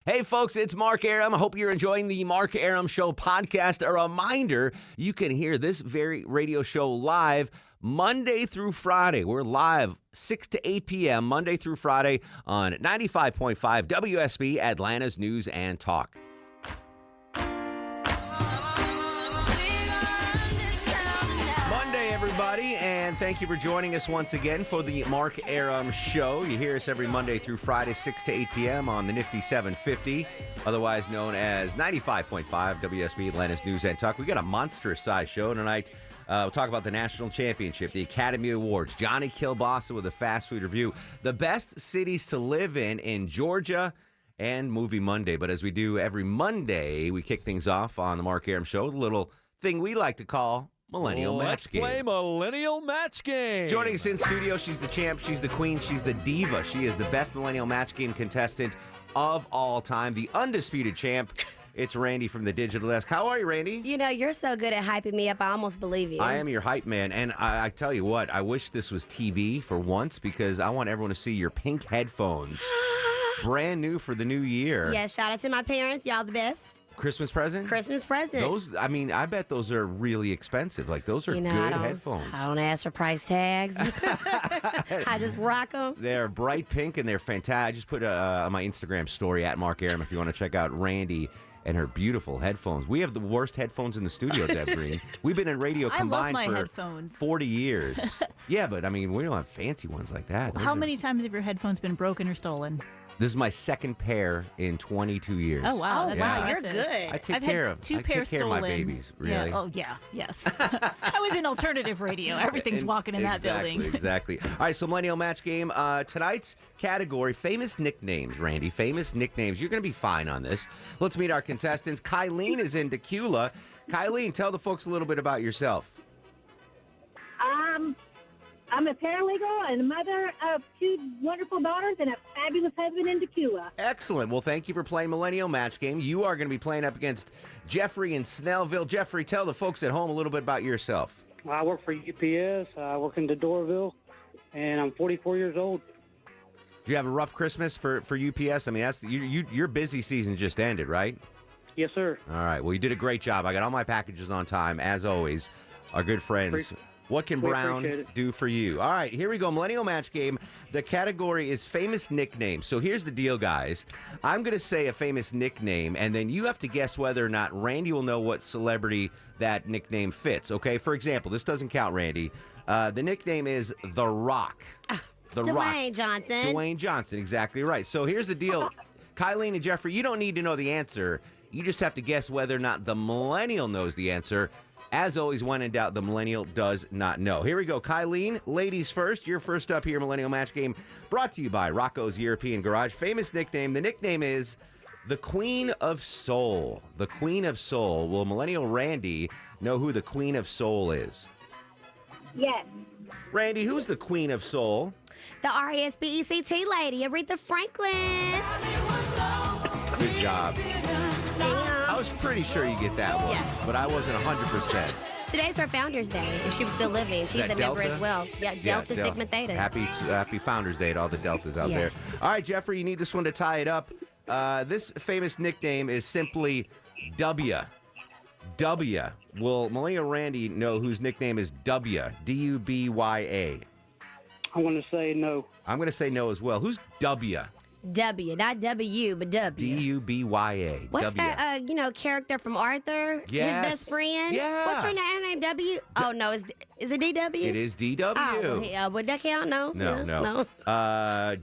Hey, folks, it's Mark Arum. I hope you're enjoying the Mark Arum Show podcast. A reminder, you can hear this very radio show live Monday through Friday. We're live 6 to 8 p.m. Monday through Friday on 95.5 WSB, Atlanta's News and Talk. Everybody, and thank you for joining us once again for the Mark Arum Show. You hear us every Monday through Friday, 6 to 8 p.m. on the Nifty 750, otherwise known as 95.5 WSB, Atlanta's News and Talk. We got a monstrous-sized show tonight. We'll talk about the National Championship, the Academy Awards, Johnny Kielbasa with a fast food review, the best cities to live in Georgia, and Movie Monday. But as we do every Monday, we kick things off on the Mark Arum Show, the little thing we like to call Millennial Match Game. Let's play Millennial Match Game. Joining us in studio, she's the champ, she's the queen, she's the diva. She is the best Millennial Match Game contestant of all time, the undisputed champ. It's Randy from the Digital Desk. How are you, Randy? You know, you're so good at hyping me up, I almost believe you. I am your hype man, and I tell you what, I wish this was TV for once because I want everyone to see your pink headphones. Brand new for the new year. Yeah, shout out to my parents. Y'all the best. Christmas present? Christmas present. Those, I mean, I bet those are really expensive. Like, those are good headphones. I don't ask for price tags. I just rock them. They're bright pink and they're fantastic. I just put on my Instagram story at Mark Arum if you want to check out Randy and her beautiful headphones. We have the worst headphones in the studio, Deb Green. We've been in radio combined for headphones. 40 years. Yeah, but I mean, we don't have fancy ones like that. How many times have your headphones been broken or stolen? This is my second pair in 22 years. Oh, wow. That's wow, impressive. you're good. I take I've care had of two pairs stolen. of my babies, really. Yeah. Oh, yeah. Yes. I was in alternative radio. Everything's walking in that building. Exactly. All right, so Millennial Match Game. Tonight's category, famous nicknames, Randy. Famous nicknames. You're going to be fine on this. Let's meet our contestants. Kylene is in Decula. Kylene, tell the folks a little bit about yourself. I'm a paralegal and a mother of two wonderful daughters and a fabulous husband in Decula. Excellent. Well, thank you for playing Millennial Match Game. You are going to be playing up against Jeffrey in Snellville. Jeffrey, tell the folks at home a little bit about yourself. I work for UPS. I work in Dorville, and I'm 44 years old. Do you have a rough Christmas for UPS? I mean, that's your busy season just ended, right? Yes, sir. All right. Well, you did a great job. I got all my packages on time, as always. Our good friends. What can Brown do for you? All right, here we go. Millennial Match Game. The category is famous nicknames. So here's the deal, guys. I'm going to say a famous nickname, and then you have to guess whether or not Randy will know what celebrity that nickname fits. Okay, for example, this doesn't count, Randy. The nickname is The Rock. Dwayne Johnson. Dwayne Johnson, exactly right. So here's the deal. Kylene and Jeffrey, you don't need to know the answer. You just have to guess whether or not the millennial knows the answer. As always, when in doubt, the millennial does not know. Here we go. Kylene, ladies first. You're first up here, Millennial Match Game, brought to you by Rocco's European Garage. Famous nickname. The nickname is the Queen of Soul. The Queen of Soul. Will Millennial Randy know who the Queen of Soul is? Yes. Randy, who's the Queen of Soul? The R-E-S-B-E-C-T lady, Aretha Franklin. Good job. I was pretty sure you get that one, Yes. but I wasn't 100%. Today's her Founder's Day. If she was still living, she's that a member Delta? as well. Yeah, Delta Sigma Theta. Happy Founders Day to all the Deltas out Yes. there. All right, Jeffrey, you need this one to tie it up. This famous nickname is simply W. W. Will Millennial Randy know whose nickname is W? D-U-B-Y-A. I'm going to say no. I'm going to say no as well. Who's W? W, not W, but W. D-U-B-Y-A. What's W. that, character from Arthur? Yes. His best friend? Yeah. What's her name? W? Oh, no, is it DW? It is D-W. Oh, yeah, would that count? No. No.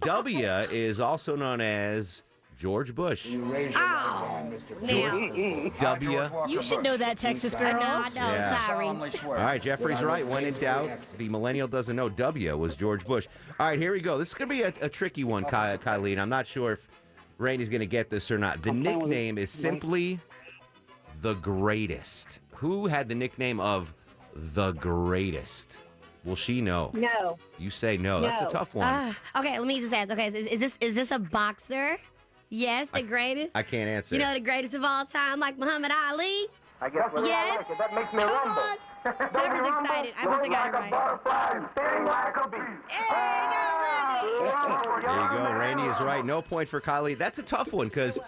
W is also known as George Bush. Oh, now. W. You should know that, Texas girl. No, I don't. Yeah. Sorry. All right, Jeffrey's right. When in doubt, the millennial doesn't know. W was George Bush. All right, here we go. This is going to be a tricky one, Kylene. I'm not sure if Randy's going to get this or not. The nickname is simply The Greatest. Who had the nickname of The Greatest? Will she know? No. You say no. That's a No. tough one. Okay, let me just ask. Okay, is this a boxer? Yes, the greatest. I can't answer. You know the greatest of all time, like Muhammad Ali? I guess when Yes. I like it, that makes me Come rumble. on. Jennifer's excited. I must have got it right. Hey, no, Randy. There you go. Randy is right. No point for Kylie. That's a tough one because,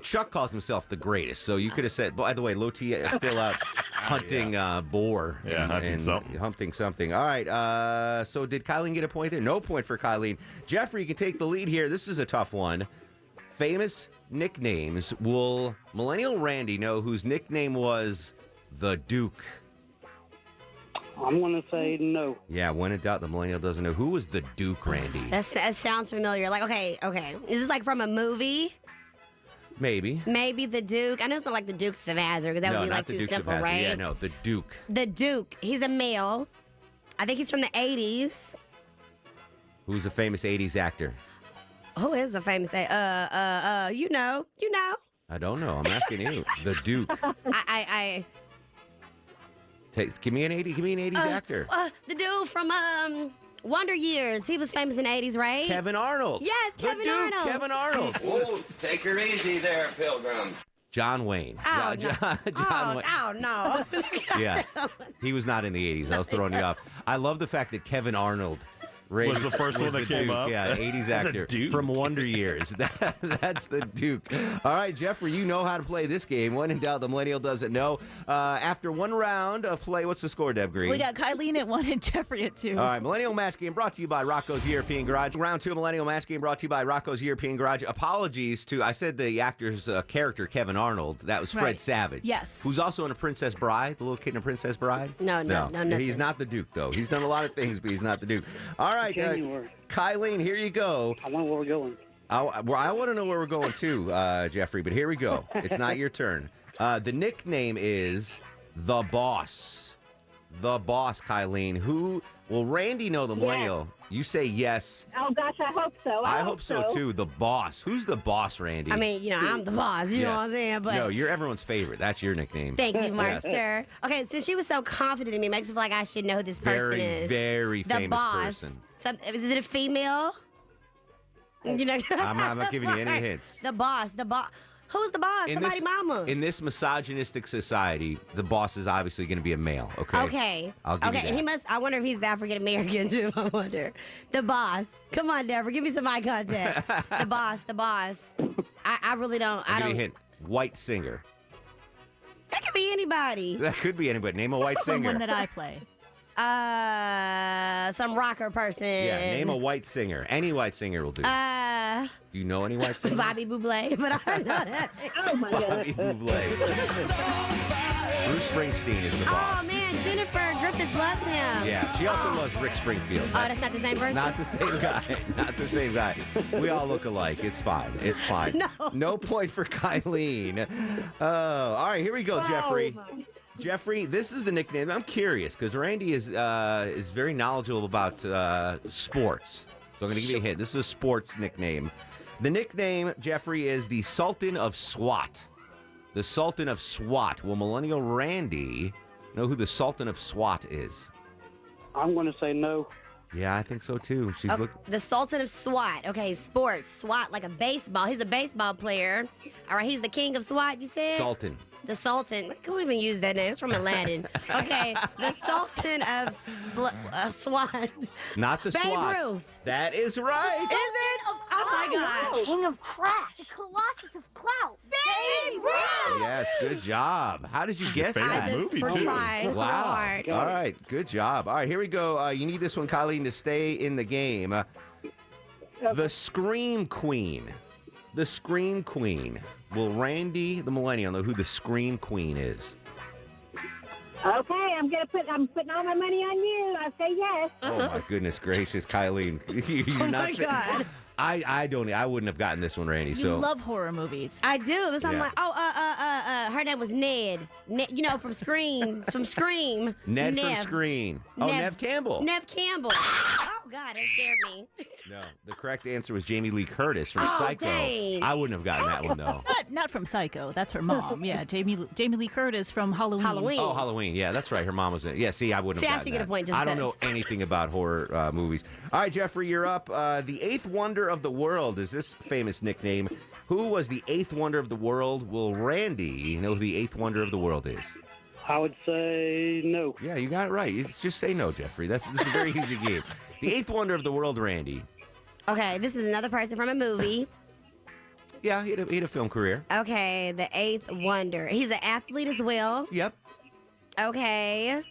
Chuck calls himself the greatest. So you could have said, by the way, Loti is still out hunting boar. Yeah, hunting something. All right. So did Kylie get a point there? No point for Kylie. Jeffrey, you can take the lead here. This is a tough one. Famous nicknames. Will Millennial Randy know whose nickname was the Duke? I'm going to say no. Yeah, when in doubt, the Millennial doesn't know. Who was the Duke, Randy? That sounds familiar. Like, okay. Is this like from a movie? Maybe. Maybe the Duke. I know it's not like the Dukes of Hazzard because that would be like too simple, right? Yeah, no, the Duke. The Duke. He's a male. I think he's from the 80s. Who's a famous 80s actor? Who is the famous? You know. I don't know. I'm asking you. The Duke. Give me an 80s actor. The dude from Wonder Years. He was famous in the 80s, right? Kevin Arnold. Yes, Kevin Arnold. Kevin Arnold. Whoa, take her easy there, Pilgrim. John Wayne. Oh, John Wayne. Oh, no. Yeah. He was not in the 80s. I was throwing you off. I love the fact that Kevin Arnold was the first one that came up. Yeah, 80s actor Duke. from Wonder Years. That's the Duke. All right, Jeffrey, you know how to play this game. When in doubt, the Millennial doesn't know. After one round of play, what's the score, Deb Green? We got Kylie at 1 and Jeffrey at 2. All right, Millennial Match Game brought to you by Rocco's European Garage. Round 2 Millennial Match Game brought to you by Rocco's European Garage. Apologies to, I said the actor's character, Kevin Arnold. That was Fred Right. Savage. Yes. Who's also in A Princess Bride, the little kid in A Princess Bride? No. He's not the Duke, though. He's done a lot of things, but he's not the Duke. All right, January. Kylene, here you go. I wonder where we're going. I want to know where we're going too, Jeffrey, but here we go. It's not your turn. The nickname is The Boss. The Boss, Kylene. Who will Randy know the Millennial? You say yes. Oh, gosh, I hope so. I hope so, too. The Boss. Who's the boss, Randy? I mean, I'm the boss. You know what I'm saying? But no, you're everyone's favorite. That's your nickname. thank you, Yes. Mark, sir. Okay, since she was so confident in me, makes me feel like I should know who this person is. Very The famous boss. person. Is it a female? You know, I'm not giving you any hints. The boss. Who's the boss? Somebody mama. In this misogynistic society, the boss is obviously going to be a male, okay? Okay. I'll give you that. And he must. I wonder if he's African American too. I wonder. The boss. Come on, Deborah. Give me some eye contact. The boss. I really don't. I'll give you a hint. White singer. That could be anybody. That could be anybody. Name a white singer. Someone that I play. Some rocker person. Yeah, name a white singer. Any white singer will do. Do you know any white singers? Bobby Bublé, but I don't know that. Oh, my God. Bobby Bublé. Bruce Springsteen is the boss. Oh man, Jennifer Griffith loves him. Yeah, she also loves Rick Springfield. Oh, that's not the same person. Not the same guy. Not the same guy. We all look alike. It's fine. It's fine. No point for Kylene. All right, here we go, Jeffrey. Jeffrey, this is the nickname. I'm curious because Randy is very knowledgeable about sports. So I'm going to give you a hint. This is a sports nickname. The nickname, Jeffrey, is the Sultan of SWAT. The Sultan of SWAT. Will Millennial Randy know who the Sultan of SWAT is? I'm going to say no. Yeah, I think so too. She's looking. The Sultan of SWAT. Okay, sports. SWAT, like a baseball. He's a baseball player. All right, he's the king of SWAT, you said? Sultan. The Sultan. I can't even use that name. It's from Aladdin. Okay, the Sultan of SWAT. Not the Babe SWAT. Ruth. That is right. Is it? Oh my God. King of Crash, the Colossus of Clout, Babe Ruth! Yes, good job. How did you guess favorite that? movie, I too. tried Wow. hard. All right, good job. All right, here we go. You need this one, Colleen, to stay in the game. The Scream Queen. The Scream Queen. Will Randy, the Millennial, know who the Scream Queen is? Okay, I'm putting all my money on you. I say yes. Oh my goodness gracious, Kylene. You're Oh not my God. I wouldn't have gotten this one, Randy. You So love horror movies. I do. That's why I'm Yeah. like, her name was Ned. You know, from Scream. From Scream. Ned from Scream. Oh, Nev. Nev Campbell. Nev Campbell. Oh, God, that scared me. No, the correct answer was Jamie Lee Curtis from Oh, Psycho. dang. I wouldn't have gotten that one though. Not from Psycho. That's her mom. Yeah, Jamie Lee Curtis from Halloween. Halloween. Oh, Halloween. Yeah, that's right. Her mom was in it. Yeah, see, I wouldn't See, I have gotten should get a that. point just I don't know 'cause. anything about horror movies. All right, Jeffrey, you're up. The eighth wonder of the world is this famous nickname. Who was the eighth wonder of the world? Will Randy know who the eighth wonder of the world is? I would say no. Yeah, you got it right. It's just say no, Jeffrey. This is a very easy game. The eighth wonder of the world, Randy. Okay, this is another person from a movie. Yeah, he had a film career. Okay, the eighth wonder. He's an athlete as well. Yep. Okay.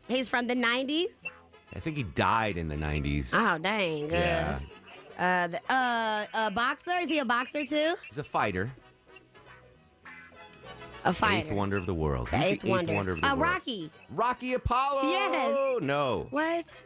He's from the 90s. I think he died in the 90s. Oh, dang. Yeah. A boxer? Is he a boxer too? He's a fighter. A fighter. Eighth wonder of the world. The Who's eighth wonder. of the world? Rocky. Rocky Apollo. Yes. No. What?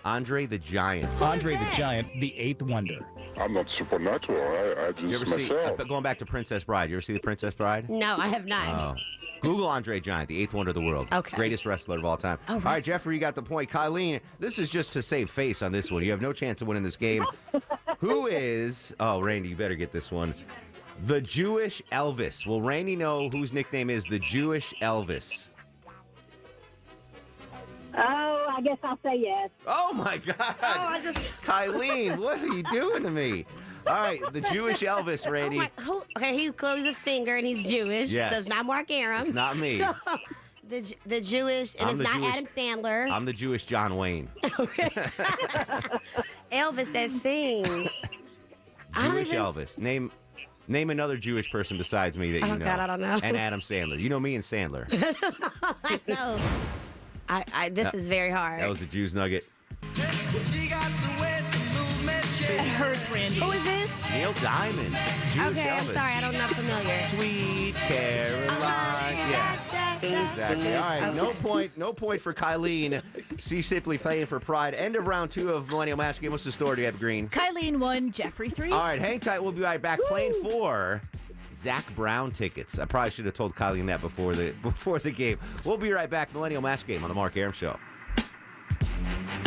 Andre the Giant. Andre the Giant, the eighth wonder. I'm not supernatural. I You just ever see, myself. going back to Princess Bride, you ever see The Princess Bride? No, I have not. Oh. Google Andre Giant, the eighth wonder of the world. Okay. Greatest wrestler of all time. Oh, all right, Jeffrey, you got the point. Colleen, this is just to save face on this one. You have no chance of winning this game. Who is, Randy, you better get this one. The Jewish Elvis. Will Randy know whose nickname is the Jewish Elvis? Oh, I guess I'll say yes. Oh, my God. Colleen, what are you doing to me? All right, the Jewish Elvis, Randy. Okay, he's clearly a singer and he's Jewish. Yes. So it's not Mark Arum. It's not me. So, the Jewish, and it's not Adam Sandler. I'm the Jewish John Wayne. Elvis that sings. Jewish Elvis. Name another Jewish person besides me that you know. Oh, God, I don't know. And Adam Sandler. You know me and Sandler. I know. This is very hard. That was a Jews nugget. It hurts, Randy. Who is this? Neil Diamond. Jewish Okay, I'm Elvis. sorry, I'm not familiar. Sweet Caroline. Yeah. Exactly. All right. No point for Kylene. She's simply playing for pride. End of round 2 of Millennial Match Game. What's the score? Do you have Green? Kylene 1, Jeffrey 3. All right. Hang tight. We'll be right back. Playing for Zach Brown tickets. I probably should have told Kylene that before the game. We'll be right back. Millennial Match Game on the Mark Arum Show.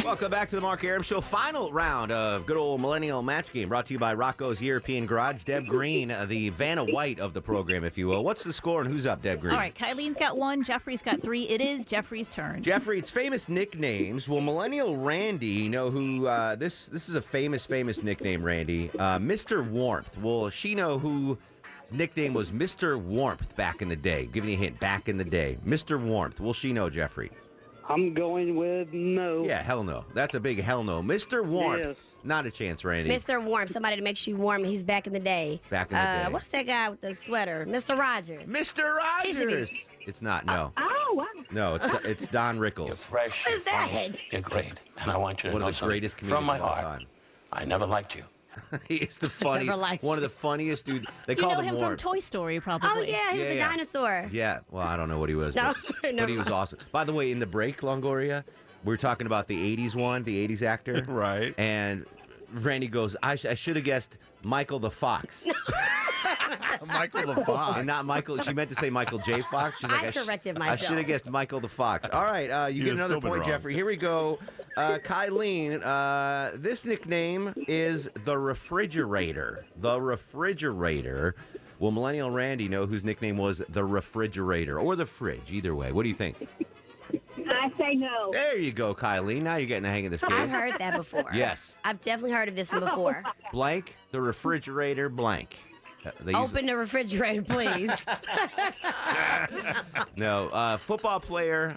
Welcome back to the Mark Arum Show. Final round of good old Millennial Match Game, brought to you by Rocco's European Garage. Deb Green, the Vanna White of the program, if you will. What's the score and who's up, Deb Green? All right, Kylene's got 1, Jeffrey's got 3. It is Jeffrey's turn. Jeffrey, it's famous nicknames. Will Millennial Randy know who, this is a famous nickname, Randy. Mr. Warmth. Will she know who his nickname was Mr. Warmth back in the day? Giving you a hint, back in the day. Mr. Warmth. Will she know, Jeffrey? I'm going with no. Yeah, hell no. That's a big hell no. Mr. Warmth. Yes. Not a chance, Randy. Mr. Warm, somebody that makes you warm. He's back in the day. Back in the day. What's that guy with the sweater? Mr. Rogers. Mr. Rogers. It's not, no. Oh, wow. No, it's Don Rickles. You're fresh. What is you're funny, that? You're great. And I want you to One know of the greatest something comedians from my of all heart. time. I never liked you. He is the funny, Never liked one of you. the funniest dudes. They You called know him him from Warm. Toy Story, probably. Oh, yeah, he was Yeah, the yeah. dinosaur. Yeah, well, I don't know what he was, No, but never he was mind. awesome. By the way, in the break, Longoria, we were talking about the 80s one, the 80s actor. Right. And Randy goes, I should have guessed Michael the Fox. Michael the Fox. And not Michael. She meant to say Michael J. Fox. She's like, I corrected I myself. should have guessed Michael the Fox. All right, you You'd get have another still been point, wrong. Jeffrey. Here we go. Kylene, this nickname is the Refrigerator. The Refrigerator. Will Millennial Randy know whose nickname was the Refrigerator or the Fridge? Either way. What do you think? I say no. There you go, Kylene. Now you're getting the hang of this I've game. heard that before. Yes. I've definitely heard of this one before. Blank, the refrigerator, blank. They use Open the refrigerator, please. No, football player,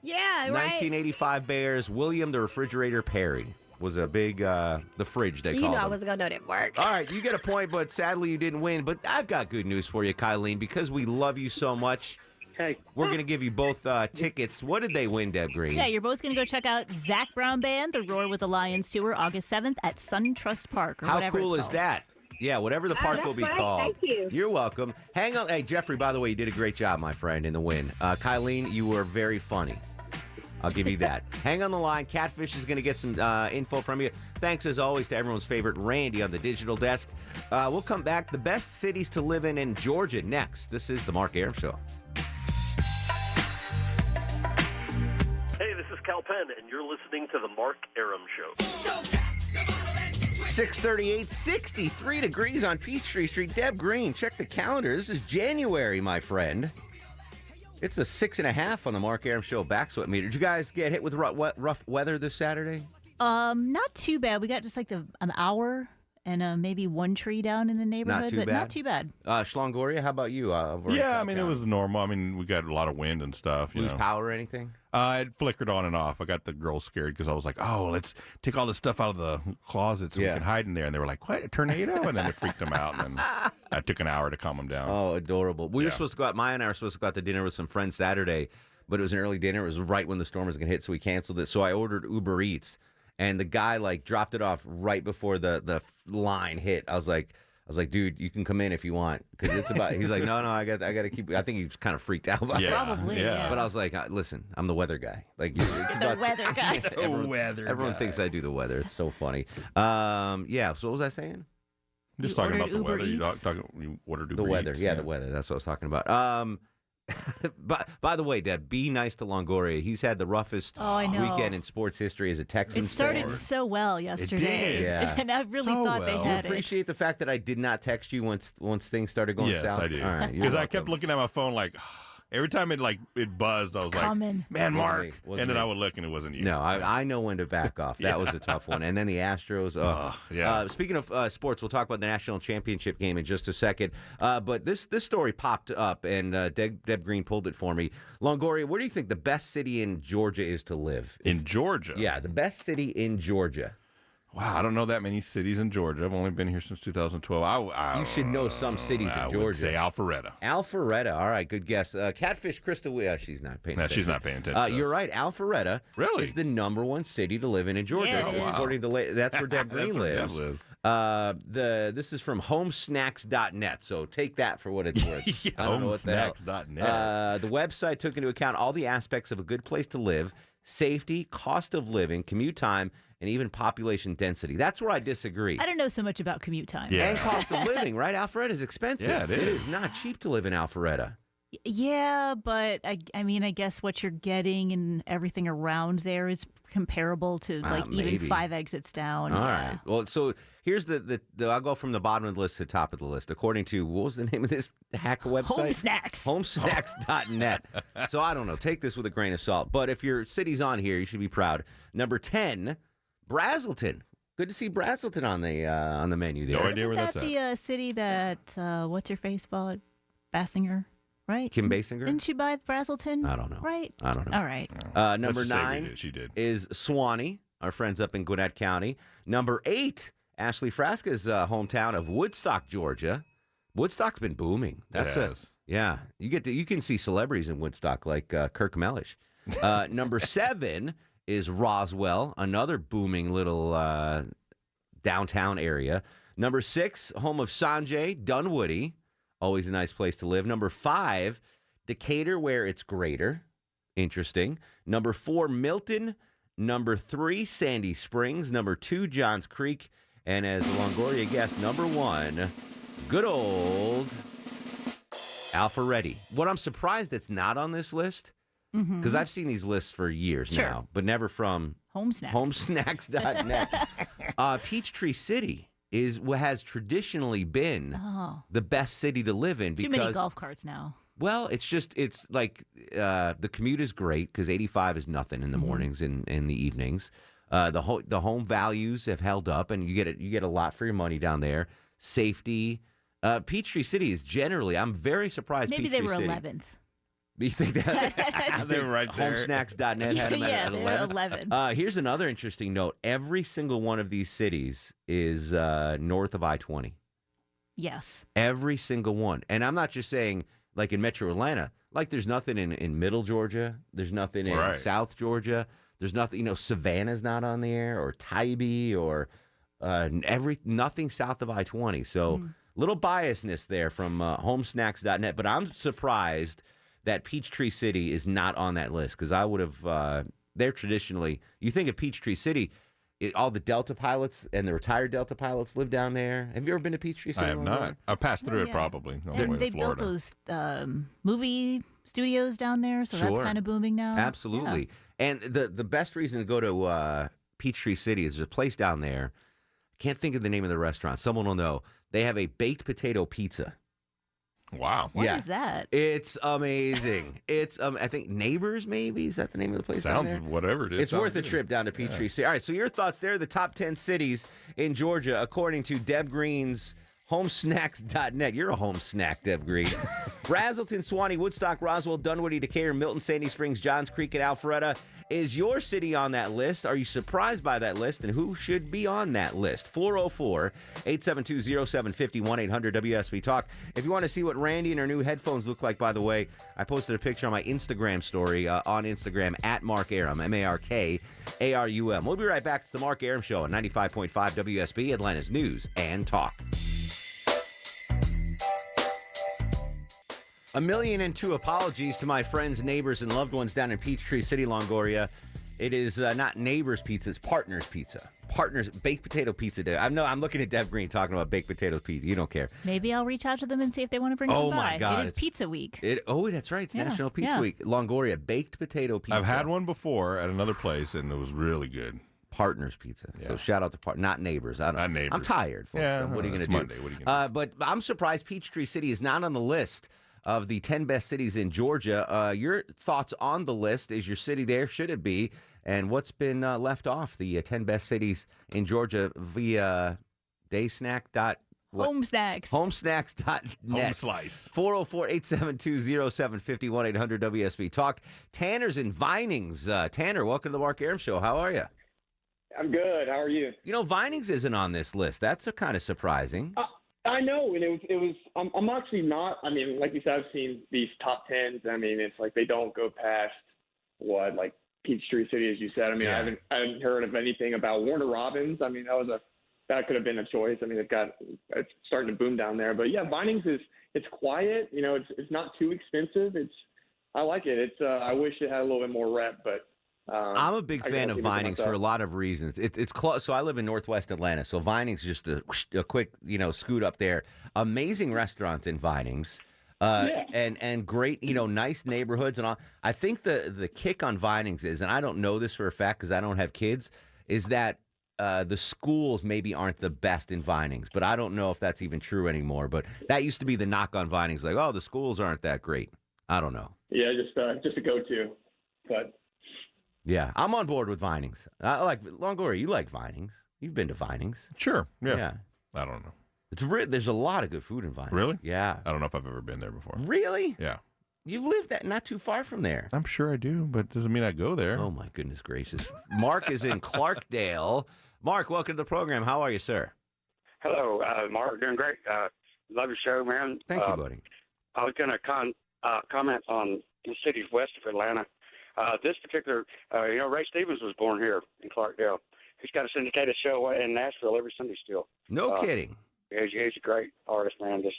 Yeah, right. 1985 Bears, William the Refrigerator Perry was a big, the fridge they You called know I him. wasn't going to know that work. All right, you get a point, but sadly you didn't win. But I've got good news for you, Kylene, because we love you so much. Okay. We're going to give you both tickets. What did they win, Deb Green? Yeah, you're both going to go check out Zach Brown Band, the Roar with the Lions tour, August 7th at SunTrust Park, or How whatever cool it's is called. that? Yeah, whatever the park that's will be right. called. Thank you. You're welcome. Hang on. Hey, Jeffrey, by the way, you did a great job, my friend, in the win. Kylene, you were very funny. I'll give you that. Hang on the line. Catfish is going to get some info from you. Thanks, as always, to everyone's favorite Randy on the digital desk. We'll come back. The best cities to live in Georgia next. This is the Mark Arum Show. Hey, this is Cal Penn, and you're listening to the Mark Arum Show. 638, 63 degrees on Peachtree Street. Deb Green, check the calendar. This is January, my friend. It's a 6.5 on the Mark Arum Show back sweat meter. Did you guys get hit with rough weather this Saturday? Not too bad. We got just like an hour, and maybe one tree down in the neighborhood, but not too bad. Schlongoria, how about you? Yeah, I mean, it was normal. I mean, we got a lot of wind and stuff. Lose power or anything? It flickered on and off. I got the girls scared because I was like, oh, let's take all this stuff out of the closet so we can hide in there. And they were like, what, a tornado? And then it freaked them out. And then it took an hour to calm them down. Oh, adorable. We were supposed to go out. Maya and I were supposed to go out to dinner with some friends Saturday, but it was an early dinner. It was right when the storm was going to hit, so we canceled it. So I ordered Uber Eats, and the guy dropped it off right before the line hit. I was like, dude, you can come in if you want, because it's about. He's like, no, I got to keep. I think he was kind of freaked out by it. Probably, yeah. But I was like, listen, I'm the weather guy. Like it's the weather guy. Everyone thinks I do the weather. It's so funny. Yeah. So what was I saying? Just talking about the Uber weather. Eats? You ordered Uber The weather. Eats, Yeah, the weather. That's what I was talking about. But by the way, Dad, be nice to Longoria. He's had the roughest weekend in sports history as a Texans It started fan. so well yesterday. It did. Yeah. And I really thought they had You appreciate the fact that I did not text you once things started going Yes, south? I do. All right, Because I kept looking at my phone like, every time it buzzed, I was coming. like, man, Mark. Wasn't And then me. I would look and it wasn't you. No, I know when to back off. That was a tough one. And then the Astros. Speaking of sports, we'll talk about the national championship game in just a second. But this story popped up, and Deb Green pulled it for me. Longoria, where do you think the best city in Georgia is to live? In Georgia? Yeah, the best city in Georgia. Wow, I don't know that many cities in Georgia. I've only been here since 2012. You should know some cities in Georgia. I would say Alpharetta. Alpharetta. All right, good guess. Catfish Crystal. She's not paying attention. She's not paying attention. You're right. Alpharetta is the #1 city to live in Georgia. Yeah, according to that's where Deb Green lives. This is from homesnacks.net, so take that for what it's worth. Homesnacks.net. The website took into account all the aspects of a good place to live: safety, cost of living, commute time, and even population density. That's where I disagree. I don't know so much about commute time. And cost of living, right? Alpharetta is expensive. Yeah, it is. It is not cheap to live in Alpharetta. Yeah, but I mean, I guess what you're getting and everything around there is comparable to even 5 exits down. All right. Well, so here's I'll go from the bottom of the list to the top of the list. According to, what was the name of this hack website? Home Snacks. Homesnacks.net. So I don't know. Take this with a grain of salt. But if your city's on here, you should be proud. Number 10, Brazelton. Good to see Brazelton on the menu there. No idea where that's at. Isn't that the city that, what's her face bought? Basinger, right? Kim Basinger? Didn't she buy Brazelton? I don't know. Right? I don't know. All right. Number 9 she did. is Suwanee, our friends up in Gwinnett County. Number 8, Ashley Frasca's hometown of Woodstock, Georgia. Woodstock's been booming. That's it. Yeah, you can see celebrities in Woodstock like Kirk Mellish. Number 7 is Roswell, another booming little downtown area. Number 6, home of Sanjay Dunwoody, always a nice place to live. Number 5, Decatur, where it's greater. Interesting. Number 4, Milton. Number 3, Sandy Springs. Number 2, Johns Creek. And as Longoria guessed, number 1, good old Alpharetta. What I'm surprised it's not on this list, because I've seen these lists for years now, but never from homesnacks.net. Peachtree City has traditionally been the best city to live in. Too many golf carts now. Well, it's like the commute is great because 85 is nothing in the mornings and in the evenings. The home values have held up, and you get a lot for your money down there. Safety. Peachtree City is generally, I'm very surprised. Maybe Peachtree they were City. 11th. You think that? They were right there. Homesnacks.net had them at 11. 11. Here's another interesting note. Every single one of these cities is north of I-20. Yes. Every single one. And I'm not just saying like in Metro Atlanta. Like there's nothing in Middle Georgia. There's nothing in South Georgia. There's nothing, Savannah's not on the air, or Tybee, or nothing south of I-20. So little biasness there from homesnacks.net. But I'm surprised that Peachtree City is not on that list, because I would have, they're traditionally, you think of Peachtree City, all the Delta pilots and the retired Delta pilots live down there. Have you ever been to Peachtree City? I have not. I passed through it probably. And they built those movie studios down there, so that's kind of booming now. Absolutely. Yeah. And the best reason to go to Peachtree City is there's a place down there. I can't think of the name of the restaurant. Someone will know. They have a baked potato pizza. Wow. What is that? It's amazing. It's I think Neighbors, maybe, is that the name of the place? Sounds down there? whatever it is. It's worth a trip down to Peachtree City. All right, so your thoughts there, the top 10 cities in Georgia, according to Deb Green's homesnacks.net. You're a home snack, Deb Green. Brazelton, Suwanee, Woodstock, Roswell, Dunwoody, Decatur, Milton, Sandy Springs, Johns Creek, and Alpharetta. Is your city on that list? Are you surprised by that list? And who should be on that list? 404-872-0750, 1-800-WSB Talk. If you want to see what Randy and her new headphones look like, by the way, I posted a picture on my Instagram story on Instagram at Mark Arum, M-A-R-K-A-R-U-M. We'll be right back. It's the Mark Arum Show on 95.5 WSB, Atlanta's News and Talk. 1,000,002 apologies to my friends, neighbors, and loved ones down in Peachtree City, Longoria. It is not Neighbors Pizza, it's Partners Pizza. Partners Baked Potato Pizza Day. I'm looking at Deb Green talking about baked potato pizza. You don't care. Maybe I'll reach out to them and see if they want to bring some by. My God. It is Pizza Week. That's right. It's National Pizza Week. Longoria, baked potato pizza. I've had one before at another place, and it was really good. Partners Pizza. Yeah. So shout out to not Neighbors. Not Neighbors. I'm tired, folks. Yeah, so what are you going to do? Monday. What are you gonna do? But I'm surprised Peachtree City is not on the list of the 10 best cities in Georgia. Your thoughts on the list? Is your city there? Should it be? And what's been left off the 10 best cities in Georgia via daysnack. Homesnacks. Homesnacks.net. Home slice. 404-872-0750, 1-800-WSB Talk. Tanner's in Vinings. Tanner, welcome to the Mark Arum Show. How are you? I'm good. How are you? You know, Vinings isn't on this list. That's kind of surprising. I know, and it was. I'm actually not. I mean, like you said, I've seen these top tens. I mean, it's like they don't go past like Peachtree City, as you said. I mean, I haven't heard of anything about Warner Robins. I mean, that could have been a choice. I mean, it's starting to boom down there. But yeah, Vinings it's quiet. You know, it's not too expensive. I like it. I wish it had a little bit more rep, but. I'm a big fan of Vinings for a lot of reasons. It's close. So I live in Northwest Atlanta. So Vinings is just a quick, scoot up there. Amazing restaurants in Vinings, and great, nice neighborhoods and all. I think the kick on Vinings is, and I don't know this for a fact because I don't have kids, is that the schools maybe aren't the best in Vinings. But I don't know if that's even true anymore. But that used to be the knock on Vinings, like, oh, the schools aren't that great. I don't know. Yeah, just a go-to, but. Yeah, I'm on board with Vinings. I like Longoria. You like Vinings? You've been to Vinings? Sure. Yeah. I don't know. There's a lot of good food in Vinings. Really? Yeah. I don't know if I've ever been there before. Really? Yeah. You've lived not too far from there. I'm sure I do, but it doesn't mean I go there. Oh my goodness gracious! Mark is in Clarkdale. Mark, welcome to the program. How are you, sir? Hello, Mark. Doing great. Love your show, man. Thank you, buddy. I was going to comment on the cities west of Atlanta. This particular, Ray Stevens was born here in Clarkdale. He's got a syndicated show in Nashville every Sunday still. No kidding. He's a great artist, man. Yes,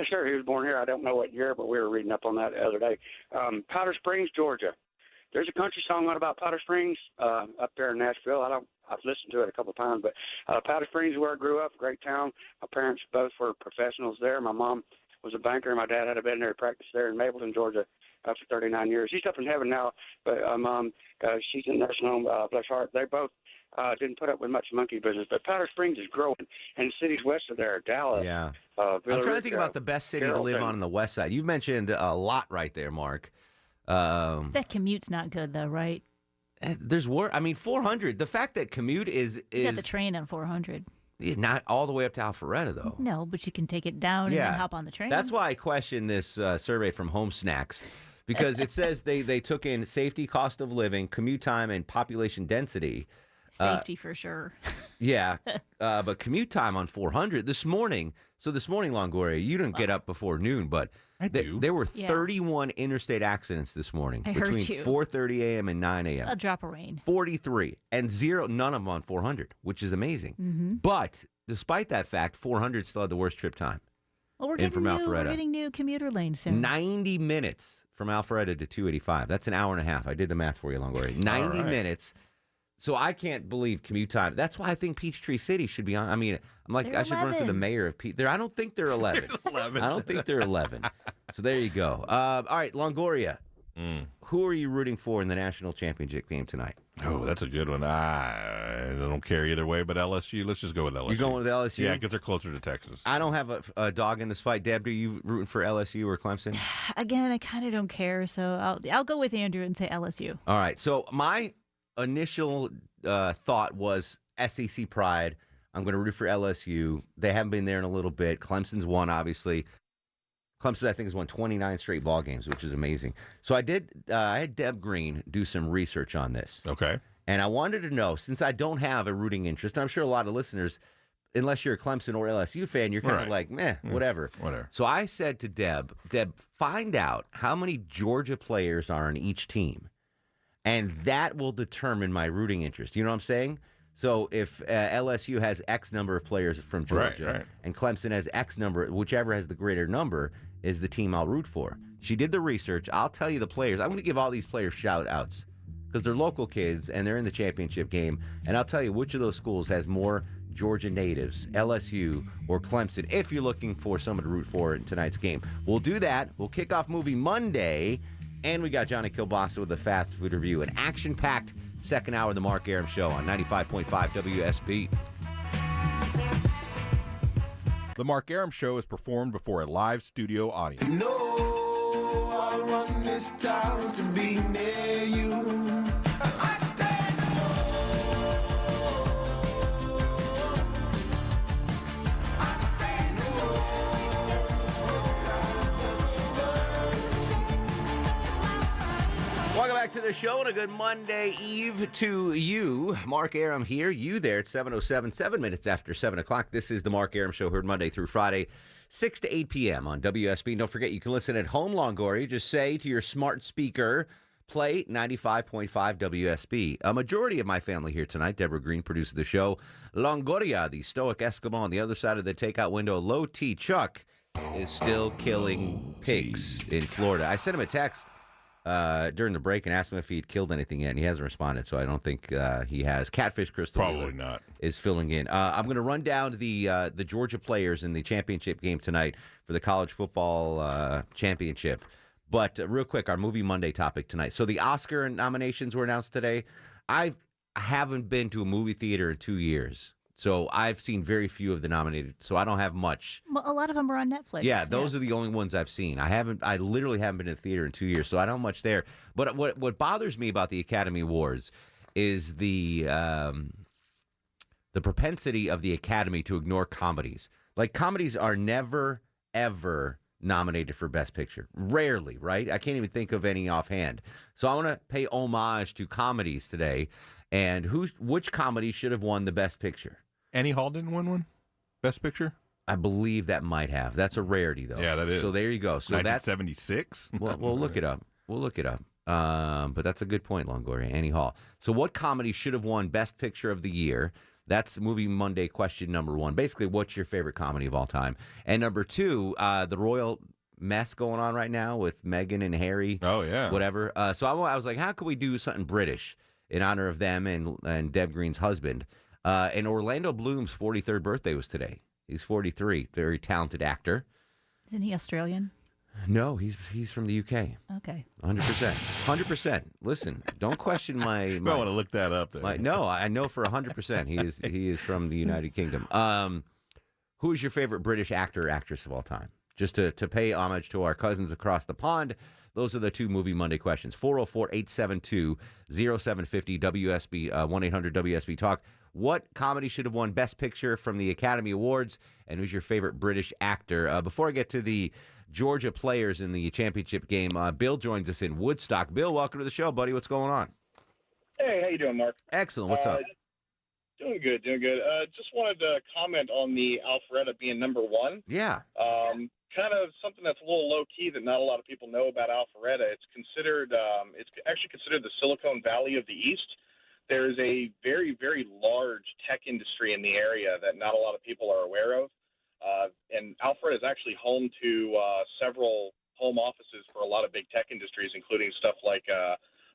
sir. He was born here. I don't know what year, but we were reading up on that the other day. Powder Springs, Georgia. There's a country song out about Powder Springs up there in Nashville. I've listened to it a couple of times, but Powder Springs is where I grew up. Great town. My parents both were professionals there. My mom was a banker, and my dad had a veterinary practice there in Mapleton, Georgia. For 39 years. He's up in heaven now, but Mom, she's in nursing home, bless her heart. They both didn't put up with much monkey business, but Powder Springs is growing, and cities west of there, Dallas. Yeah. I'm trying to think about the best city to live on the west side. You've mentioned a lot right there, Mark. That commute's not good, though, right? There's work. I mean, 400. The fact that commute is You got the train on 400. Not all the way up to Alpharetta, though. No, but you can take it down and then hop on the train. That's why I question this survey from Home Snacks. Because it says they took in safety, cost of living, commute time, and population density. Safety for sure. Yeah, but commute time on 400 this morning. So this morning, Longoria, you didn't get up before noon, but there were 31 interstate accidents this morning between 4:30 a.m. and 9 a.m. A drop of rain. 43 and none of them on 400, which is amazing. Mm-hmm. But despite that fact, 400 still had the worst trip time. Well, we're getting new commuter lanes soon. 90 minutes from Alpharetta to 285. That's an hour and a half. I did the math for you, Longoria. 90 minutes. So I can't believe commute time. That's why I think Peachtree City should be on. I mean, I should run for the mayor of Peachtree. I don't think they're 11. They're 11. I don't think they're 11. So there you go. All right, Longoria. Who are you rooting for in the national championship game tonight? Oh, that's a good one. I don't care either way, but LSU. Let's just go with LSU. You going with LSU? Yeah, because they're closer to Texas. I don't have a dog in this fight. Deb, do you rooting for LSU or Clemson? Again, I kind of don't care, so I'll go with Andrew and say LSU. All right. So my initial thought was SEC pride. I'm going to root for LSU. They haven't been there in a little bit. Clemson's won, obviously. Clemson, I think, has won 29 straight ball games, which is amazing. So I had Deb Green do some research on this. Okay. And I wanted to know, since I don't have a rooting interest, and I'm sure a lot of listeners, unless you're a Clemson or LSU fan, you're kind of like, meh, whatever. Whatever. So I said to Deb, find out how many Georgia players are on each team, and that will determine my rooting interest. You know what I'm saying? So if LSU has X number of players from Georgia and Clemson has X number, whichever has the greater number is the team I'll root for. She did the research. I'll tell you the players. I'm going to give all these players shout-outs because they're local kids and they're in the championship game. And I'll tell you which of those schools has more Georgia natives, LSU or Clemson, if you're looking for someone to root for in tonight's game. We'll do that. We'll kick off Movie Monday. And we got Johnny Kielbasa with the fast food review. An action-packed second hour of the Mark Arum Show on 95.5 WSB. The Mark Arum Show is performed before a live studio audience. No, I want this town to be near you. I stand alone. I stand alone. Welcome back to the show and a good Monday Eve to you. Mark Arum here, you there at 7:07, 7 minutes after 7 o'clock. This is the Mark Arum Show, heard Monday through Friday, 6 to 8 p.m. on WSB. And don't forget, you can listen at home, Longoria. Just say to your smart speaker, play 95.5 WSB. A majority of my family here tonight. Deborah Green produces the show. Longoria, the stoic Eskimo on the other side of the takeout window. Low T Chuck is still killing pigs in Florida. I sent him a text during the break and asked him if he'd killed anything yet, and he hasn't responded, so I don't think he has. Catfish Crystal Probably not. Is filling in. I'm going to run down the Georgia players in the championship game tonight for the college football championship. But real quick, our Movie Monday topic tonight. So the Oscar nominations were announced today. I haven't been to a movie theater in 2 years. So I've seen very few of the nominated, so I don't have much. Well, a lot of them are on Netflix. Yeah, those are the only ones I've seen. I literally haven't been to the theater in 2 years, so I don't have much there. But what bothers me about the Academy Awards is the propensity of the Academy to ignore comedies. Like, comedies are never, ever nominated for Best Picture. Rarely, right? I can't even think of any offhand. So I want to pay homage to comedies today. And which comedy should have won the Best Picture? Annie Hall didn't win one? Best Picture? I believe that might have. That's a rarity, though. Yeah, that is. So there you go. So 1976? We'll look it up. We'll look it up. But that's a good point, Longoria. Annie Hall. So what comedy should have won Best Picture of the year? That's Movie Monday question number one. Basically, what's your favorite comedy of all time? And number two, the royal mess going on right now with Meghan and Harry. Oh, yeah. Whatever. So I was like, how can we do something British in honor of them and Deb Green's husband? And Orlando Bloom's 43rd birthday was today. He's 43. Very talented actor. Isn't he Australian? No, he's from the UK. Okay. 100%. 100%. Listen, don't question my I want to look that up. Then. No, I know for 100% he is from the United Kingdom. Who is your favorite British actor or actress of all time? Just to pay homage to our cousins across the pond. Those are the two Movie Monday questions. 404-872-0750 WSB 1-800-WSB Talk. What comedy should have won Best Picture from the Academy Awards? And who's your favorite British actor? Before I get to the Georgia players in the championship game, Bill joins us in Woodstock. Bill, welcome to the show, buddy. What's going on? Hey, how you doing, Mark? Excellent. What's up? Doing good. Just wanted to comment on the Alpharetta being number one. Yeah. Kind of something that's a little low key that not a lot of people know about Alpharetta. It's actually considered the Silicon Valley of the East. There's a very, very large tech industry in the area that not a lot of people are aware of. And Alpharetta is actually home to several home offices for a lot of big tech industries, including stuff like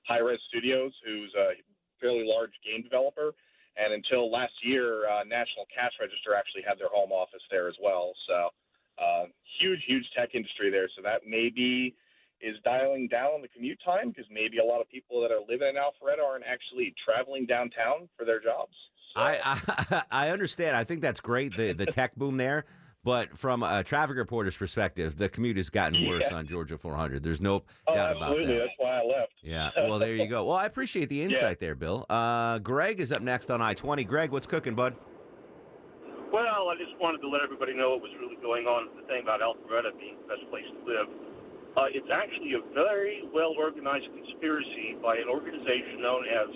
Hi-Res Studios, who's a fairly large game developer. And until last year, National Cash Register actually had their home office there as well. So huge tech industry there. So that maybe is dialing down on the commute time because maybe a lot of people that are living in Alpharetta aren't actually traveling downtown for their jobs. So. I understand. I think that's great, the tech boom there. But from a traffic reporter's perspective, the commute has gotten worse on Georgia 400. There's no doubt about that. That's why I left. Yeah, well, there you go. Well, I appreciate the insight there, Bill. Greg is up next on I-20. Greg, what's cooking, bud? Well, I just wanted to let everybody know what was really going on with the thing about Alpharetta being the best place to live. It's actually a very well-organized conspiracy by an organization known as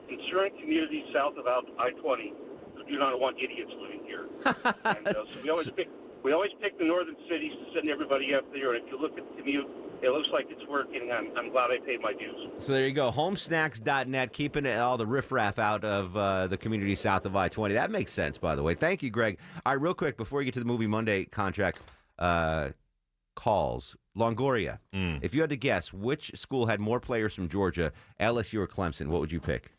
Concerned Communities South of I-20 who do not want idiots living here. And so we always pick the northern cities to send everybody up there, and if you look at the commute, it looks like it's working. I'm glad I paid my dues. So there you go, homesnacks.net, keeping all the riffraff out of the community south of I-20. That makes sense, by the way. Thank you, Greg. All right, real quick, before you get to the Movie Monday contract calls, Longoria, if you had to guess which school had more players from Georgia, LSU or Clemson, what would you pick?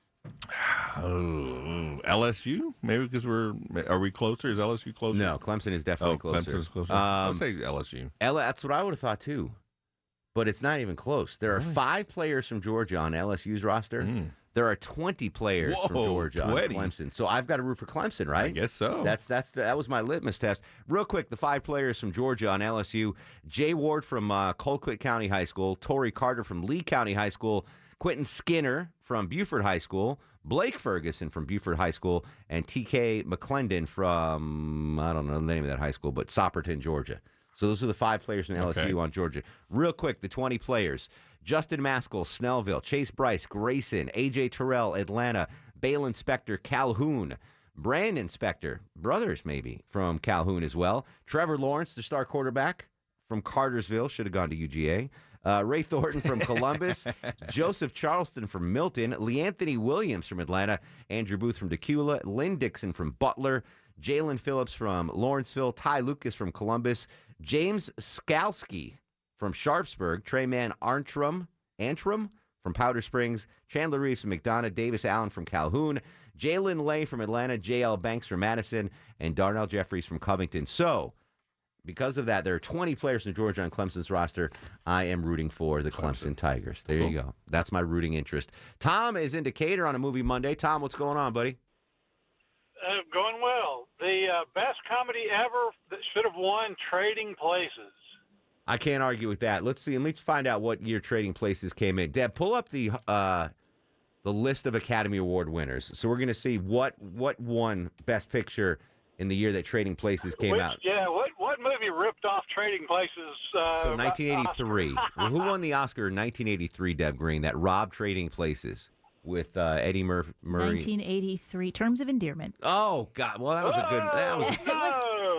LSU? Maybe because are we closer? Is LSU closer? No, Clemson is definitely closer. Clemson is closer. I would say LSU. That's what I would have thought, too. But it's not even close. There are 5 players from Georgia on LSU's roster. There are 20 players from Georgia on Clemson. So I've got to root for Clemson, right? I guess so. That was my litmus test. Real quick, the 5 players from Georgia on LSU: Jay Ward from Colquitt County High School, Torrey Carter from Lee County High School, Quentin Skinner from Buford High School, Blake Ferguson from Buford High School, and T.K. McClendon from, I don't know the name of that high school, but Sopperton, Georgia. So those are the 5 players from LSU on Georgia. Real quick, the 20 players: Justin Maskell, Snellville; Chase Bryce, Grayson; A.J. Terrell, Atlanta; Balin Spector, Calhoun; Brandon Spector, brothers maybe, from Calhoun as well; Trevor Lawrence, the star quarterback from Cartersville, should have gone to UGA; Ray Thornton from Columbus; Joseph Charleston from Milton; Leanthony Williams from Atlanta; Andrew Booth from Decula; Lynn Dixon from Butler; Jalen Phillips from Lawrenceville; Ty Lucas from Columbus; James Skalski from Sharpsburg; Treyman Antrim from Powder Springs; Chandler Reeves from McDonough; Davis Allen from Calhoun; Jalen Lay from Atlanta; J.L. Banks from Madison; and Darnell Jeffries from Covington. So, because of that, there are 20 players from Georgia on Clemson's roster. I am rooting for the Clemson Tigers. There you go. That's my rooting interest. Tom is in Decatur on a Movie Monday. Tom, what's going on, buddy? Going well. The best comedy ever that should have won, Trading Places. I can't argue with that. Let's see, and let's find out what year Trading Places came in. Deb, pull up the list of Academy Award winners. So we're going to see what won Best Picture in the year that Trading Places came out. Yeah, what movie ripped off Trading Places? So 1983. Well, who won the Oscar in 1983, Deb Green, that robbed Trading Places with Eddie Murray? 1983, Terms of Endearment. Oh, God. Well, that was a good...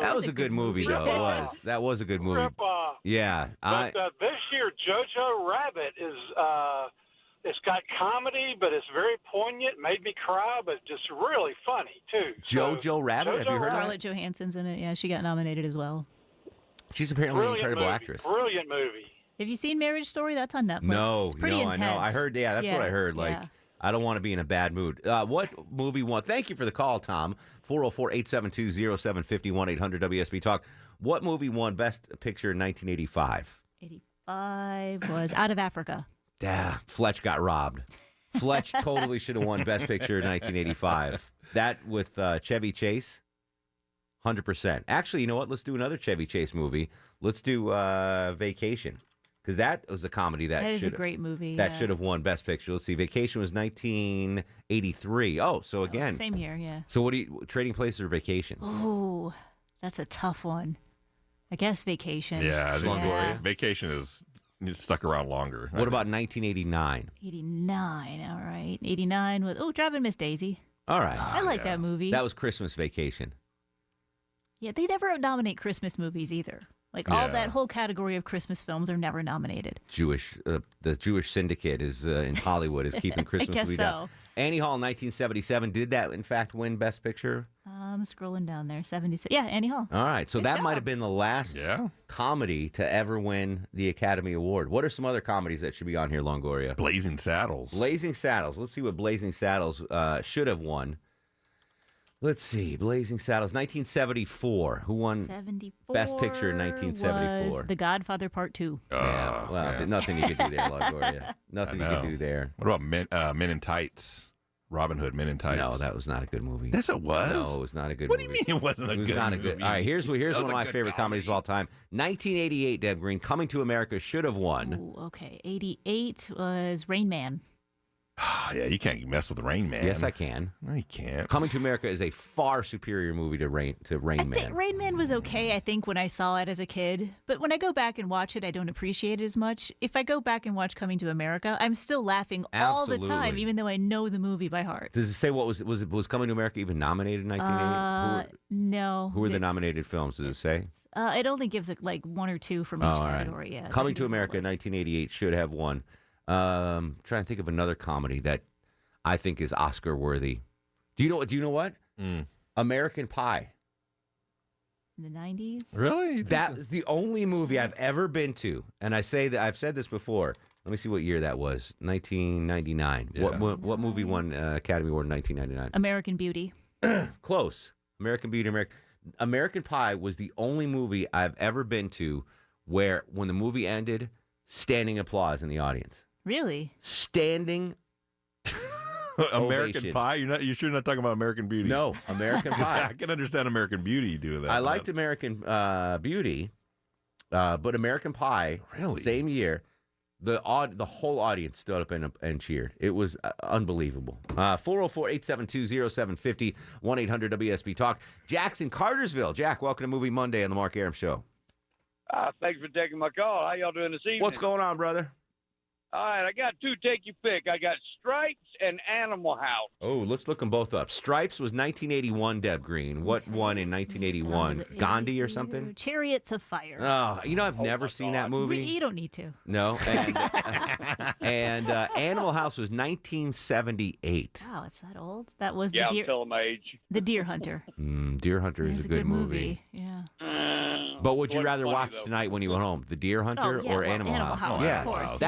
That was a good movie, though. It was. That was a good movie. Rip-off. Yeah. But this year, Jojo Rabbit is... it's got comedy, but it's very poignant. Made me cry, but just really funny, too. Jojo Rabbit? Have you heard of Scarlett Johansson's in it. Yeah, she got nominated as well. She's apparently an incredible actress. Brilliant movie. Have you seen Marriage Story? That's on Netflix. No, it's pretty intense. I know. I heard, that's what I heard. Like, I don't want to be in a bad mood. What movie won? Thank you for the call, Tom. 404-872-0750, 1-800-WSB Talk. What movie won Best Picture in 1985? 85 was Out of Africa. Yeah, Fletch got robbed. Fletch totally should have won Best Picture in 1985. That with Chevy Chase, 100%. Actually, you know what? Let's do another Chevy Chase movie. Let's do Vacation, because that was a comedy that is a great movie. That should have won Best Picture. Let's see. Vacation was 1983. Oh, so again. Same year, yeah. So what do you, Trading Places or Vacation? Oh, that's a tough one. I guess Vacation. Yeah, I think Vacation is... It stuck around longer. What about 1989? 89, all right. 89 was, Driving Miss Daisy. All right. I like that movie. That was Christmas Vacation. Yeah, they never nominate Christmas movies either. Like, all that whole category of Christmas films are never nominated. The Jewish Syndicate is in Hollywood is keeping Christmas movies down. Annie Hall in 1977. Did that, in fact, win Best Picture? I'm scrolling down there. 76. Yeah, Annie Hall. All right. So that might have been the last comedy to ever win the Academy Award. What are some other comedies that should be on here, Longoria? Blazing Saddles. Blazing Saddles. Let's see what Blazing Saddles should have won. Let's see. Blazing Saddles, 1974. Who won Best Picture in 1974? Was The Godfather Part 2. Yeah, well, nothing you could do there, LaGuardia. Nothing you could do there. What about Men in Tights? Robin Hood, Men in Tights. No, that was not a good movie. Yes, it was. No, it was not a good One movie. do you mean it wasn't a good movie? All right, here's one of my favorite comedies of all time. 1988, Deb Green, Coming to America should have won. Ooh, okay. 88 was Rain Man. Yeah, you can't mess with Rain Man. Yes, I can. No, you can't. Coming to America is a far superior movie to Rain Man. I think Rain Man was okay, I think, when I saw it as a kid. But when I go back and watch it, I don't appreciate it as much. If I go back and watch Coming to America, I'm still laughing all the time, Absolutely. even though I know the movie by heart. Does it say what was Coming to America even nominated in 1988? No. Who were the nominated films? Does it say? It only gives it like one or two from each category. Yeah, Coming to America in 1988 should have won. Trying to think of another comedy that I think is Oscar worthy. Do you know what? American Pie. In the 90s? Really? That is the only movie I've ever been to, and I say that I've said this before. Let me see what year that was. 1999. Yeah. What movie won Academy Award in 1999? American Beauty. Close. American Beauty. American Pie was the only movie I've ever been to where, when the movie ended, standing applause in the audience. Really? Standing American ovation. Pie? You're sure not talking about American Beauty? No, American Pie. I can understand American Beauty doing that. I liked American Beauty, but American Pie, Really? same year, the whole audience stood up and cheered. It was unbelievable. 404-872-0750, 1-800-WSB Talk. Jack's in Cartersville. Jack, welcome to Movie Monday on the Mark Arum Show. Thanks for taking my call. How y'all doing this evening? What's going on, brother? All right, I got two. Take your pick. I got Stripes and Animal House. Oh, let's look them both up. Stripes was 1981, Deb Green. What won in 1981? Gandhi or something? Chariots of Fire. Oh, I've never seen that movie. You don't need to. No. And Animal House was 1978. Wow, it's that old? That was Yeah, the Deer, I'm telling my age. the Deer Hunter. Deer Hunter is It's a good movie. Yeah. But would you Wasn't rather funny, watch though. tonight when you went home? The Deer Hunter yeah, or well, Animal Animal House? House, Yeah, of course.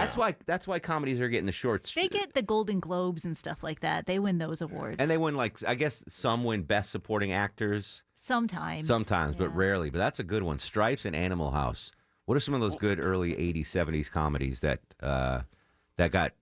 That's why comedies are getting the shorts. They get the Golden Globes and stuff like that. They win those awards. And they win, I guess some win Best Supporting Actors. Sometimes, but rarely. But that's a good one. Stripes and Animal House. What are some of those good early 80s, 70s comedies that got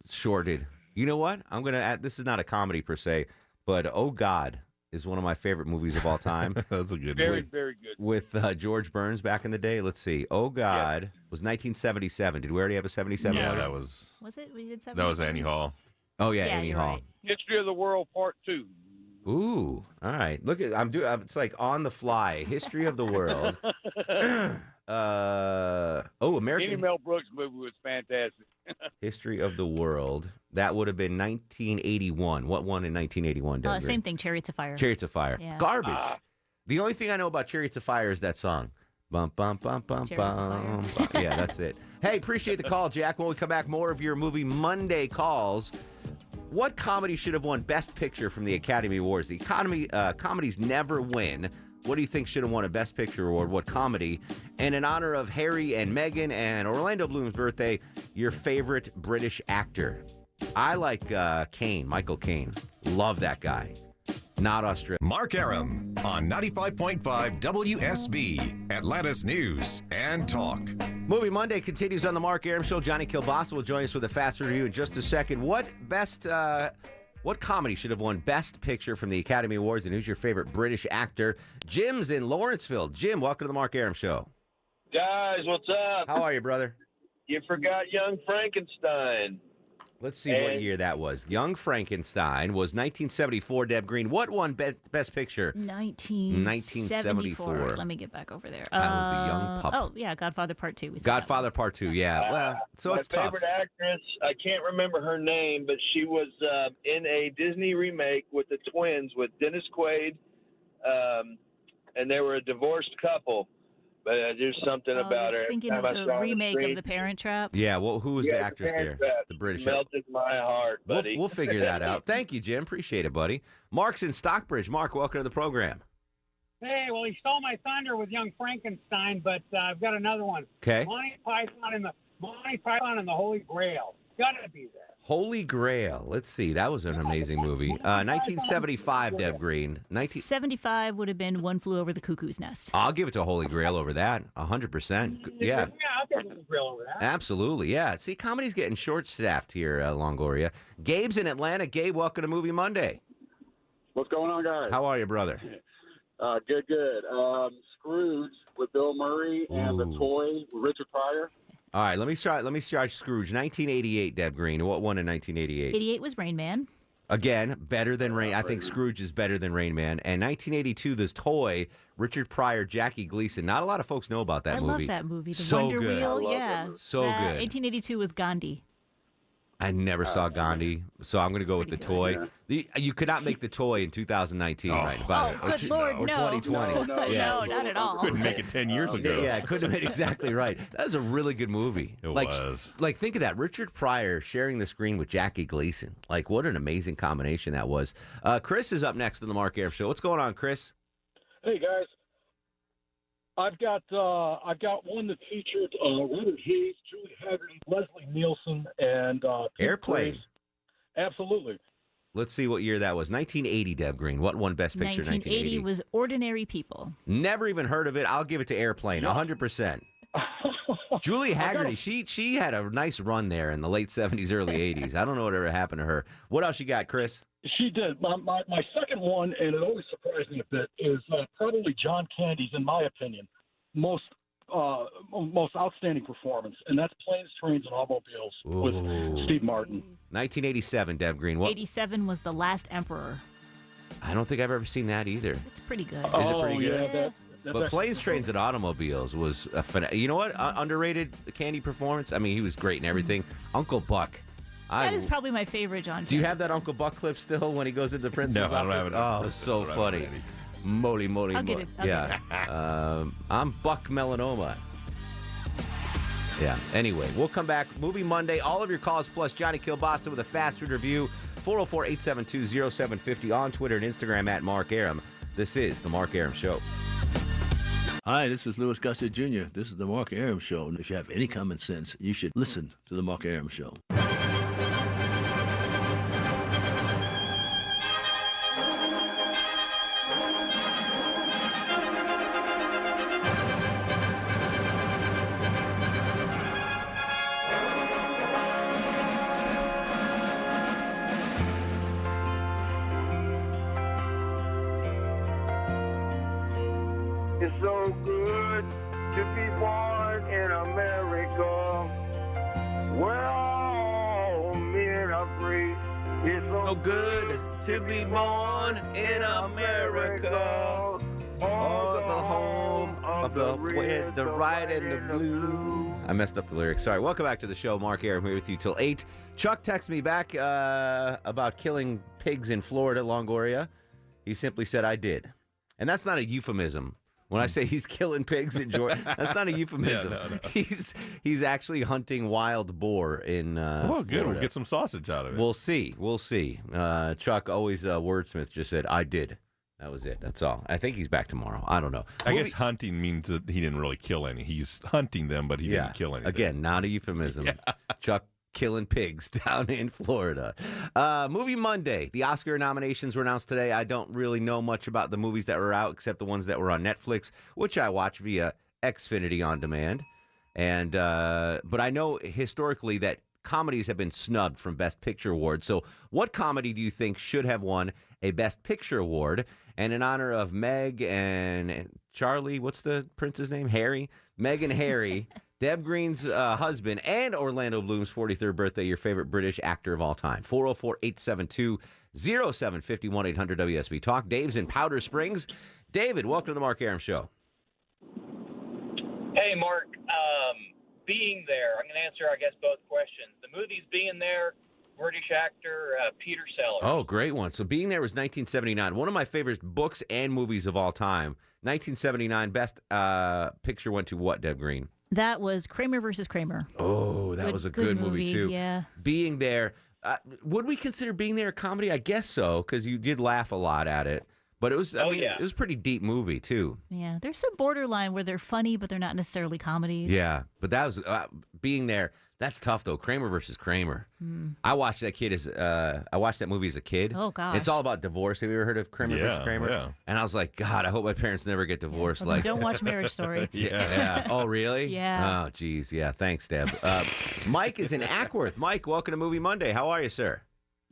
shorted? You know what? I'm going to add, this is not a comedy per se, but Oh God is one of my favorite movies of all time. That's a good Very, movie. very good. With George Burns back in the day. Let's see. Oh God was 1977. Did we already have a 77? Yeah, already? that was Was it? We did that was Annie Hall. Oh yeah, Yeah, Annie you're Hall. right. History of the World Part 2. Ooh, all right. Look at it's like on the fly. History of the world. Any American Mel Brooks movie was fantastic. History of the World. That would have been 1981. What won in 1981? Doug Same Green? thing. Chariots of Fire. Chariots of Fire. Yeah. Garbage. The only thing I know about Chariots of Fire is that song. Bum, bum, bum, bum, Chariots of bum, bum. Yeah, that's it. Hey, appreciate the call, Jack. When we come back, more of your Movie Monday calls. What comedy should have won Best Picture from the Academy Awards? The comedies never win. What do you think should have won a Best Picture award? What comedy? And in honor of Harry and Meghan and Orlando Bloom's birthday, your favorite British actor. I like Michael Caine. Love that guy. Not Australia. Mark Arum on 95.5 WSB, Atlanta's News and Talk. Movie Monday continues on the Mark Arum Show. Johnny Kielbasa will join us with a fast review in just a second. What comedy should have won Best Picture from the Academy Awards, and who's your favorite British actor? Jim's in Lawrenceville. Jim, welcome to the Mark Arum Show. Guys, what's up? How are you, brother? You forgot Young Frankenstein. Let's see what year that was. Young Frankenstein was 1974, Deb Green. What won Best Picture? 1974. Let me get back over there. I was a young pup. Oh, yeah, Godfather Part 2. Godfather Part 2, yeah. Well, so it's tough. My favorite actress, I can't remember her name, but she was in a Disney remake with the twins with Dennis Quaid, and they were a divorced couple. But there's something about her. Thinking of the remake of The Parent Trap? Yeah, well, who was the actress there? The British. Melted my heart, buddy. We'll figure that out. Thank you, Jim. Appreciate it, buddy. Mark's in Stockbridge. Mark, welcome to the program. Hey, well, he stole my thunder with Young Frankenstein, but I've got another one. Okay. Monty Python and the Holy Grail. Got to be there. Holy Grail. Let's see. That was an amazing movie. 1975, Deb Green. 75 would have been One Flew Over the Cuckoo's Nest. I'll give it to Holy Grail over that. 100%. Yeah. I'll take a grill over that. Absolutely. Yeah. See, comedy's getting short-staffed here, Longoria. Gabe's in Atlanta. Gabe, welcome to Movie Monday. What's going on, guys? How are you, brother? Good. Scrooge with Bill Murray and The Toy with Richard Pryor. All right, let me start Scrooge. 1988, Deb Green. What won in 1988? 88 was Rain Man. Again, better than Rain. I think Scrooge is better than Rain Man. And 1982, this Toy, Richard Pryor, Jackie Gleason. Not a lot of folks know about that movie. I love that movie. The so Wonder good. Wheel, yeah. So good. 1882 was Gandhi. I never saw Gandhi, so I'm going to go with The Toy. You could not make The Toy in 2019, right? Good Lord, or 2020. No, not at all. Couldn't make it 10 years ago. Yeah, couldn't have made exactly right. That was a really good movie. It was. Like, think of that. Richard Pryor sharing the screen with Jackie Gleason. Like, what an amazing combination that was. Chris is up next on the Mark Arum Show. What's going on, Chris? Hey, guys. I've got one that featured Robert Hayes, Julie Haggerty, Leslie Nielsen, and Airplane. Grace. Absolutely. Let's see what year that was. 1980, Deb Green. What won Best Picture? 1980 was Ordinary People. Never even heard of it. I'll give it to Airplane. 100%. Julie Haggerty, she had a nice run there in the late 70s, early 80s. I don't know whatever happened to her. What else you got, Chris? She did. My second one, and it always surprised me a bit, is probably John Candy's, in my opinion, most outstanding performance, and that's Planes, Trains, and Automobiles with Steve Martin. 1987, Deb Green. What? 87 was The Last Emperor. I don't think I've ever seen that either. It's pretty good. Is it pretty good? Yeah, But Planes, Trains, and Automobiles was a you know what? Underrated Candy performance. I mean, he was great and everything. Uncle Buck. That is probably my favorite John. Do you have that Uncle Buck clip still when he goes into the principal's office? No, I don't have it. Oh, it's so funny. Moly. I'll get it. Yeah. I'm Buck Melanoma. Yeah. Anyway, we'll come back. Movie Monday. All of your calls plus Johnny Kielbasa with a fast food review. 404-872-0750 on Twitter and Instagram at Mark Arum. This is The Mark Arum Show. Hi, this is Louis Gossett Jr. This is The Mark Arum Show. And if you have any common sense, you should listen to The Mark Arum Show. It's so good to be born in America, where all men are free. It's so good to be born in America, all the home of the red, the white, and the blue. I messed up the lyrics. Sorry. Welcome back to the show. Mark Arum here with you till 8. Chuck texted me back about killing pigs in Florida, Longoria. He simply said, I did. And that's not a euphemism. When I say he's killing pigs in Georgia, that's not a euphemism. No. He's actually hunting wild boar in well, good. Florida. We'll get some sausage out of it. We'll see. Chuck, always wordsmith, just said, I did. That was it. That's all. I think he's back tomorrow. I don't know. I guess hunting means that he didn't really kill any. He's hunting them, but he didn't kill anything. Again, not a euphemism. Yeah. Chuck killing pigs down in Florida. Movie Monday. The Oscar nominations were announced today. I don't really know much about the movies that were out except the ones that were on Netflix, which I watch via Xfinity on demand. And but I know historically that comedies have been snubbed from Best Picture awards. So what comedy do you think should have won a Best Picture award? And in honor of Meg and Charlie, what's the prince's name? Harry? Meg and Harry. Deb Green's husband and Orlando Bloom's 43rd birthday, your favorite British actor of all time. 404-872-0750, 1-800-WSB Talk. Dave's in Powder Springs. David, welcome to the Mark Arum Show. Hey, Mark. Being There. I'm going to answer, I guess, both questions. The movie's Being There, British actor Peter Sellers. Oh, great one. So Being There was 1979. One of my favorite books and movies of all time. 1979, Best Picture went to what, Deb Green? That was Kramer versus Kramer. Oh, that was a good movie, too. Yeah. Being There. Would we consider Being There a comedy? I guess so, because you did laugh a lot at it. But it was, it was a pretty deep movie, too. Yeah, there's some borderline where they're funny, but they're not necessarily comedies. Yeah, but that was, being there, that's tough, though. Kramer versus Kramer. I watched that movie as a kid. Oh, gosh. It's all about divorce. Have you ever heard of Kramer versus Kramer? Yeah. And I was like, God, I hope my parents never get divorced. Like, don't watch Marriage Story. Yeah. Oh, really? Yeah. Oh, geez. Yeah. Thanks, Deb. Mike is in Ackworth. Mike, welcome to Movie Monday. How are you, sir?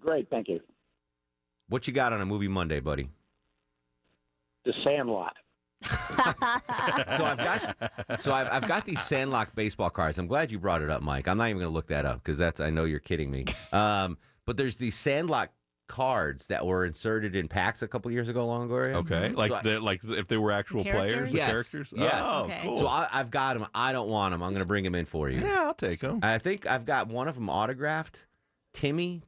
Great, thank you. What you got on a Movie Monday, buddy? The Sandlot. So I've got these Sandlot baseball cards. I'm glad you brought it up, Mike. I'm not even going to look that up because I know you're kidding me. But there's these Sandlot cards that were inserted in packs a couple years ago, Longoria. Okay, like if they were actual players, yes. characters. Yes. Oh, Okay. cool. So I've got them. I don't want them. I'm going to bring them in for you. Yeah, I'll take them. I think I've got one of them autographed. Tommy,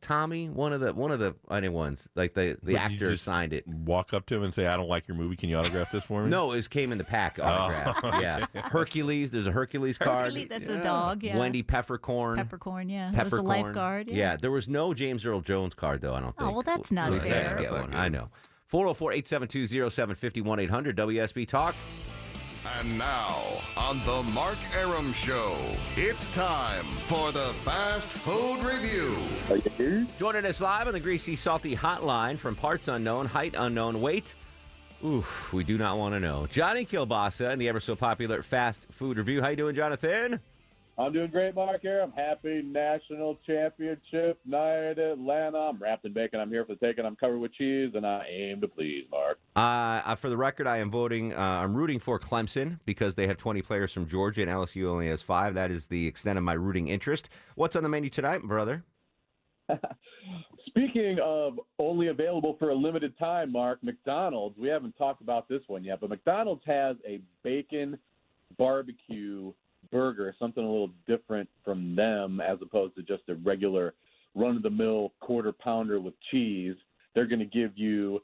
one of the other ones, like the But you actor just signed it. Walk up to him and say, "I don't like your movie. Can you autograph this for me?" No, it came in the pack autographed. okay. Yeah, Hercules. There's a Hercules card. Hercules, that's a dog, yeah. Wendy Peppercorn. Peppercorn, yeah. That was the lifeguard. Yeah, there was no James Earl Jones card though. I don't think. Oh, well, that's not At least I fair. didn't get That's one. not I know. 404-872-0750 1-800 WSB Talk. And now, on the Mark Arum Show, it's time for the Fast Food Review. Joining us live on the Greasy Salty Hotline from parts unknown, height unknown, weight. Oof, we do not want to know. Johnny Kielbasa and the ever so popular Fast Food Review. How you doing, Jonathan? I'm doing great, Mark here. I'm happy National Championship night, Atlanta. I'm wrapped in bacon. I'm here for the taking. I'm covered with cheese, and I aim to please, Mark. For the record, I am voting. I'm rooting for Clemson because they have 20 players from Georgia, and LSU only has 5. That is the extent of my rooting interest. What's on the menu tonight, brother? Speaking of only available for a limited time, Mark, McDonald's, we haven't talked about this one yet, but McDonald's has a bacon barbecue burger, something a little different from them as opposed to just a regular run-of-the-mill quarter pounder with cheese. They're going to give you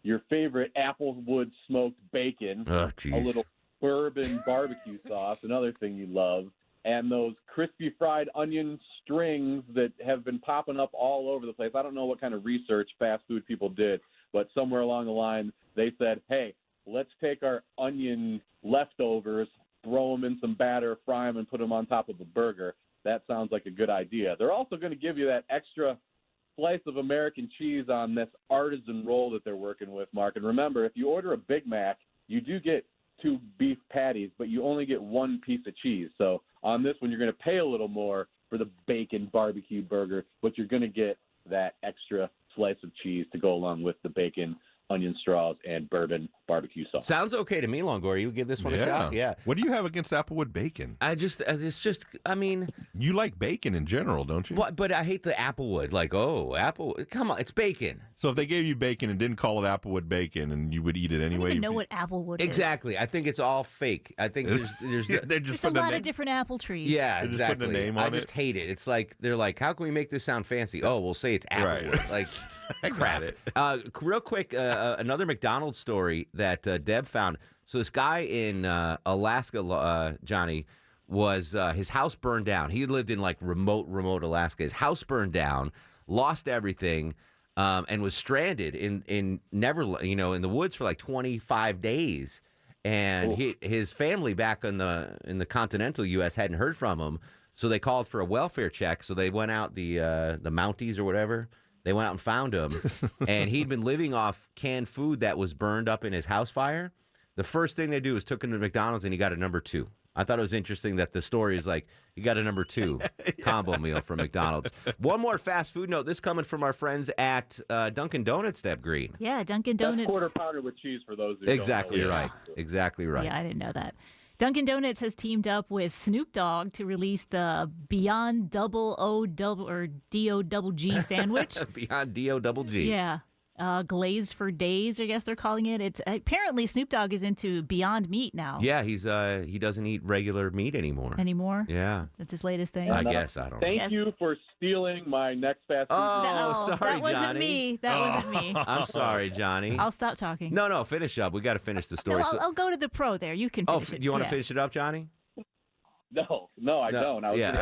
your favorite Applewood smoked bacon, a little bourbon barbecue sauce, another thing you love, and those crispy fried onion strings that have been popping up all over the place. I don't know what kind of research fast food people did, but somewhere along the line they said, hey, let's take our onion leftovers, throw them in some batter, fry them, and put them on top of a burger. That sounds like a good idea. They're also going to give you that extra slice of American cheese on this artisan roll that they're working with, Mark. And remember, if you order a Big Mac, you do get 2 beef patties, but you only get 1 piece of cheese. So on this one, you're going to pay a little more for the bacon barbecue burger, but you're going to get that extra slice of cheese to go along with the bacon, onion straws, and bourbon barbecue sauce. Sounds okay to me, Longoria. You give this one a shot? Yeah. What do you have against Applewood bacon? I mean... You like bacon in general, don't you? What? But I hate the Applewood. Like, Applewood. Come on, it's bacon. So if they gave you bacon and didn't call it Applewood bacon and you would eat it anyway? I don't even know what Applewood is. Exactly. I think it's all fake. I think there's There's a lot of different apple trees. Yeah, They're just exactly. putting a name on I just hate it. It's like, they're like, how can we make this sound fancy? Oh, we'll say it's Applewood. Right. Like, crap. Real quick, another McDonald's story that Deb found. So this guy in Alaska, Johnny, was his house burned down. He lived in like remote Alaska. His house burned down, lost everything, and was stranded in Neverland, in the woods for like 25 days. And his family back in the continental U.S. hadn't heard from him, so they called for a welfare check. So they went out, the Mounties or whatever. They went out and found him, and he'd been living off canned food that was burned up in his house fire. The first thing they do is took him to McDonald's, and he got a number 2. I thought it was interesting that the story is like, you got a number 2 combo meal from McDonald's. One more fast food note. This coming from our friends at Dunkin' Donuts, Deb Green. Yeah, Dunkin' Donuts. That's quarter pounder with cheese for those who Exactly don't know. right. Exactly right. Yeah, I didn't know that. Dunkin' Donuts has teamed up with Snoop Dogg to release the Beyond Double O Double or D-O-double-G sandwich. Beyond D-O-double-G. Yeah. Glazed for days, I guess they're calling it. It's apparently Snoop Dogg is into Beyond Meat now. Yeah, he doesn't eat regular meat anymore. Yeah. That's his latest thing. I guess. I don't know. Thank you for stealing my next fast food. Oh, sorry, that wasn't Johnny. me. That wasn't me. I'm sorry, Johnny. I'll stop talking. No, finish up. We got to finish the story. No, I'll go to the pro there. You can finish it. Do you want to finish it up, Johnny? No, I don't. I was yeah.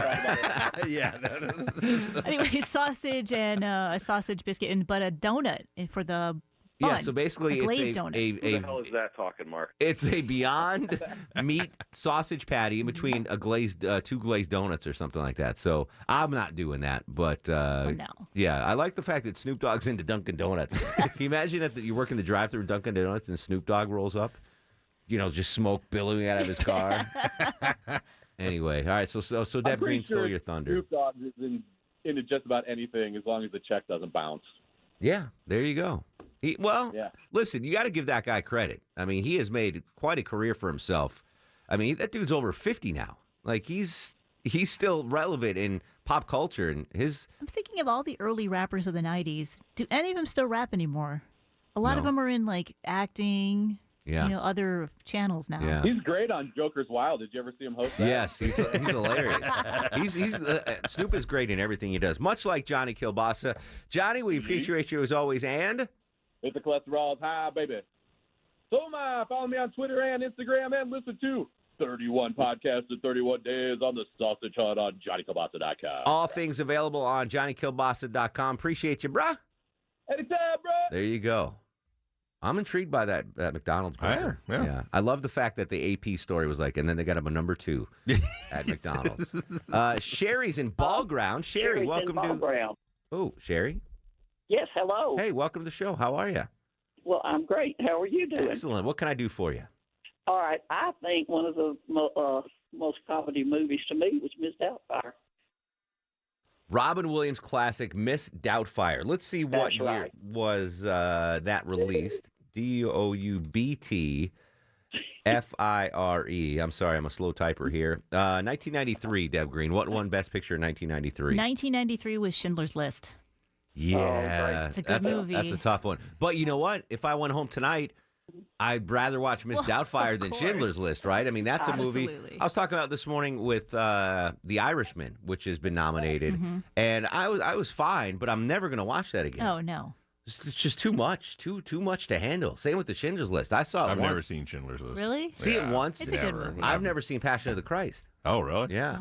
gonna talk about it. Anyway, sausage and a sausage biscuit, but a donut for the Yeah, so basically a glazed it's donut. a Who the hell is that talking, Mark? It's a Beyond Meat sausage patty in between a glazed two glazed donuts or something like that. So I'm not doing that, but no. Yeah, I like the fact that Snoop Dogg's into Dunkin' Donuts. Can you imagine that you work in the drive-thru Dunkin' Donuts and Snoop Dogg rolls up? Just smoke billowing out of his car. Anyway, all right. So Deb Green stole your thunder. Snoop Dogg is into just about anything as long as the check doesn't bounce. Yeah, there you go. Listen, you got to give that guy credit. I mean, he has made quite a career for himself. I mean, that dude's over 50 now. Like he's still relevant in pop culture, and I'm thinking of all the early rappers of the 90s. Do any of them still rap anymore? A lot of them are in like acting. Yeah. Other channels now. Yeah. He's great on Joker's Wild. Did you ever see him host that? Yes, he's hilarious. Snoop is great in everything he does, much like Johnny Kielbasa. Johnny, we appreciate you as always, and if the cholesterol is high, baby. So follow me on Twitter and Instagram, and listen to 31 podcasts in 31 days on the Sausage Hut on JohnnyKielbasa.com. all things available on JohnnyKielbasa.com. Appreciate you, bruh. Anytime, bro. There you go. I'm intrigued by that McDonald's burger. Yeah. I love the fact that the AP story was like, and then they got him a number 2 at McDonald's. Sherry's in Ball Ground. Sherry, welcome to. Oh, Sherry. Yes, hello. Hey, welcome to the show. How are you? Well, I'm great. How are you doing? Excellent. What can I do for you? All right. I think one of the most comedy movies to me was Miss Doubtfire. Robin Williams classic Miss Doubtfire. Let's see what year was that released. Doubtfire. I'm sorry, I'm a slow typer here. 1993, Deb Green. What won Best Picture in 1993? 1993 was Schindler's List. Yeah. It's a good movie. That's a tough one. But you know what? If I went home tonight, I'd rather watch Miss Doubtfire than Schindler's List, right? I mean, that's a movie. Absolutely. I was talking about this morning with The Irishman, which has been nominated, and I was fine, but I'm never going to watch that again. Oh, no. It's just too much, too much to handle. Same with the Schindler's List. I saw it I've once. never seen Schindler's List. Really? See it once. It's a good movie. I've never seen Passion of the Christ. Oh, really? Yeah.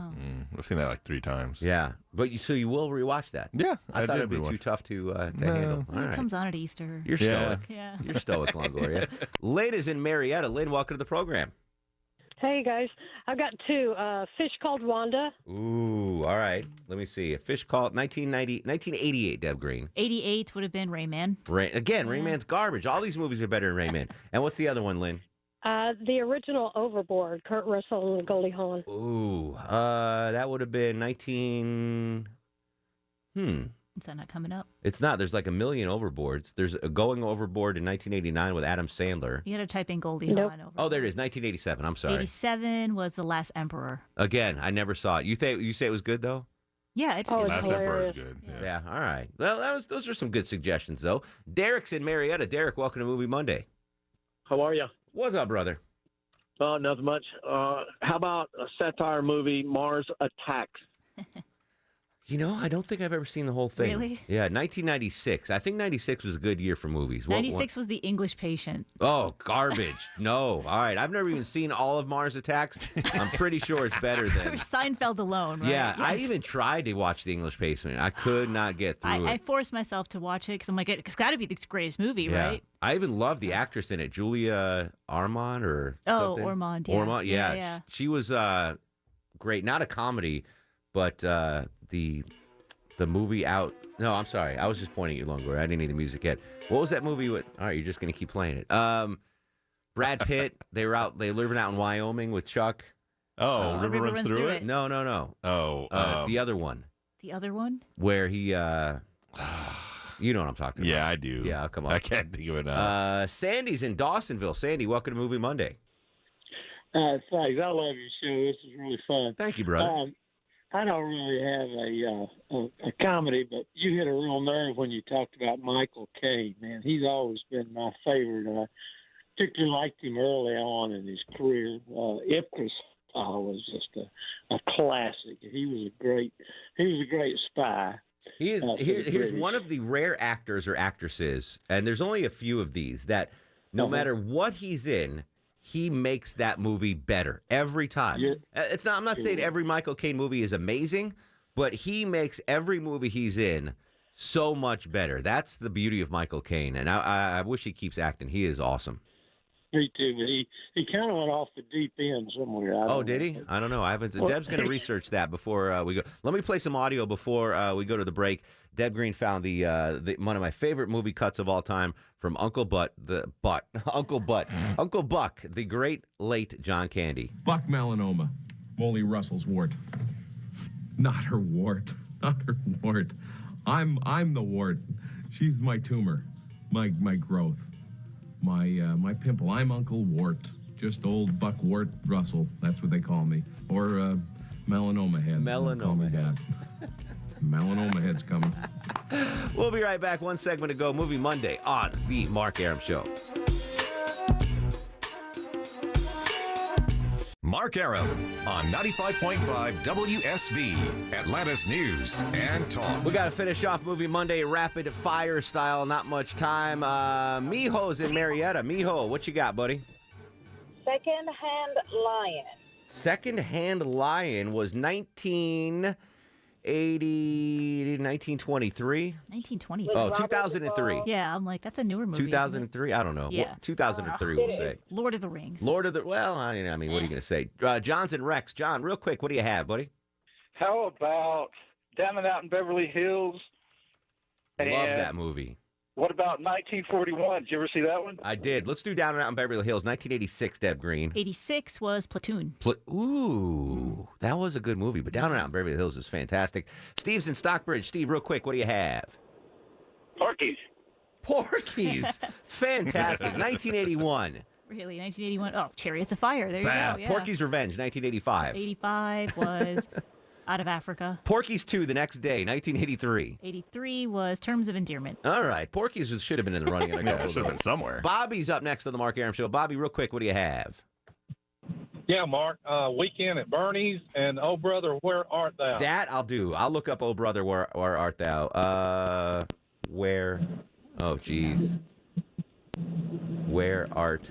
I've seen that like 3 times. Yeah. But you will rewatch that? Yeah. I thought it'd be too tough to handle. All It right. comes on at Easter. You're stoic. Yeah. You're stoic, Longoria. Lynn is in Marietta. Lynn, welcome to the program. Hey, guys. I've got 2. Fish Called Wanda. Ooh, all right. Let me see. A Fish Called 1988, Deb Green. 88 would have been Rayman. Rain Man's garbage. All these movies are better than Rain Man. And what's the other one, Lynn? The original Overboard, Kurt Russell and Goldie Hawn. Ooh, that would have been 19... Is that not coming up? It's not. There's like a million overboards. There's a Going Overboard in 1989 with Adam Sandler. You got to type in Goldie Hawn over. Oh, there it is. 1987. I'm sorry. 87 was The Last Emperor. Again, I never saw it. You say it was good though? Yeah, it's good. Last Emperor is good. Yeah. All right. Well, those are some good suggestions though. Derek's in Marietta. Derek, welcome to Movie Monday. How are you? What's up, brother? Nothing much. How about a satire movie, Mars Attacks? I don't think I've ever seen the whole thing. Really? Yeah, 1996. I think 96 was a good year for movies. 96 was The English Patient. Oh, garbage. No. All right. I've never even seen all of Mars Attacks. I'm pretty sure it's better than... Seinfeld alone, right? Yeah, Yes. I even tried to watch The English Patient. I could not get through it. I forced myself to watch it because I'm like, it's got to be the greatest movie, right? I even love the actress in it, Julia Ormond or something. Ormond, yeah. Ormond, yeah. Yeah. She was great. Not a comedy, but the movie out. No, I'm sorry. I was just pointing at you, Longoria. I didn't need the music yet. What was that movie with? All right, you're just going to keep playing it. Brad Pitt. They were living out in Wyoming with Chuck. Oh, River Runs Through It? No. Oh, the other one. The other one? Where he, you know what I'm talking about. Yeah, I do. Yeah, come on. I can't think of it now. Sandy's in Dawsonville. Sandy, welcome to Movie Monday. Thanks. I love your show. This is really fun. Thank you, brother. I don't really have a comedy, but you hit a real nerve when you talked about Michael Caine. Man, he's always been my favorite. I particularly liked him early on in his career. Ipcress was just a classic. He was a great spy. He is. Here's one of the rare actors or actresses, and there's only a few of these that, no matter what he's in, he makes that movie better every time. It's not. I'm not saying every Michael Caine movie is amazing, but he makes every movie he's in so much better. That's the beauty of Michael Caine, and I wish he keeps acting. He is awesome. Me too, but he kind of went off the deep end somewhere. Oh, did he? I don't know. I haven't. Deb's going to research that before we go. Let me play some audio before we go to the break. Deb Green found the one of my favorite movie cuts of all time from Uncle Buck, the great late John Candy. Buck melanoma, Molly Russell's wart. Not her wart. Not her wart. I'm the wart. She's my tumor, my growth, my pimple. I'm Uncle Wart. Just old Buck Wart Russell. That's what they call me. Or melanoma head. Melanoma head. Melanoma head's coming. We'll be right back. One segment to go. Movie Monday on the Mark Arum Show. Mark Arum on 95.5 WSB, Atlanta's News and Talk. We got to finish off Movie Monday rapid fire style. Not much time. Mijo's in Marietta. Mijo, what you got, buddy? Second-hand lion. Second-hand lion was 1923? 1923. Oh, 2003. Yeah, I'm like, that's a newer movie. 2003? I don't know. Yeah. 2003, we'll say. Lord of the Rings. Well, I mean, what are you going to say? John's and Rex. John, real quick, what do you have, buddy? How about Down and Out in Beverly Hills? Love that movie. What about 1941? Did you ever see that one? I did. Let's do Down and Out in Beverly Hills. 1986, Deb Green. 86 was Platoon. Ooh, that was a good movie, but Down and Out in Beverly Hills is fantastic. Steve's in Stockbridge. Steve, real quick, what do you have? Porky's. Fantastic. 1981. Really, 1981. Oh, Chariots of Fire. There you go. Yeah. Porky's Revenge, 1985. 85 was Out of Africa. Porky's 2, The Next Day, 1983. 83 was Terms of Endearment. All right. Porky's should have been in the running. Yeah, should have been somewhere. Bobby's up next on the Mark Arum Show. Bobby, real quick, what do you have? Yeah, Mark. Weekend at Bernie's and Oh Brother, Where Art Thou? That I'll do. I'll look up Oh Brother, Where Art Thou? Where? Oh, geez. Where art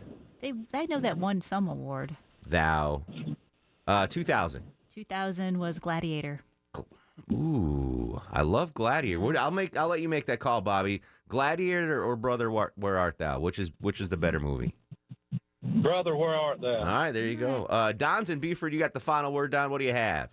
I know that won some award. thou? 2000. 2000 was Gladiator. Ooh, I love Gladiator. I'll let you make that call, Bobby. Gladiator or Brother, Where Art Thou? Which is the better movie? Brother, Where Art Thou? All right, there you go. Don's in Beaufort. You got the final word, Don. What do you have?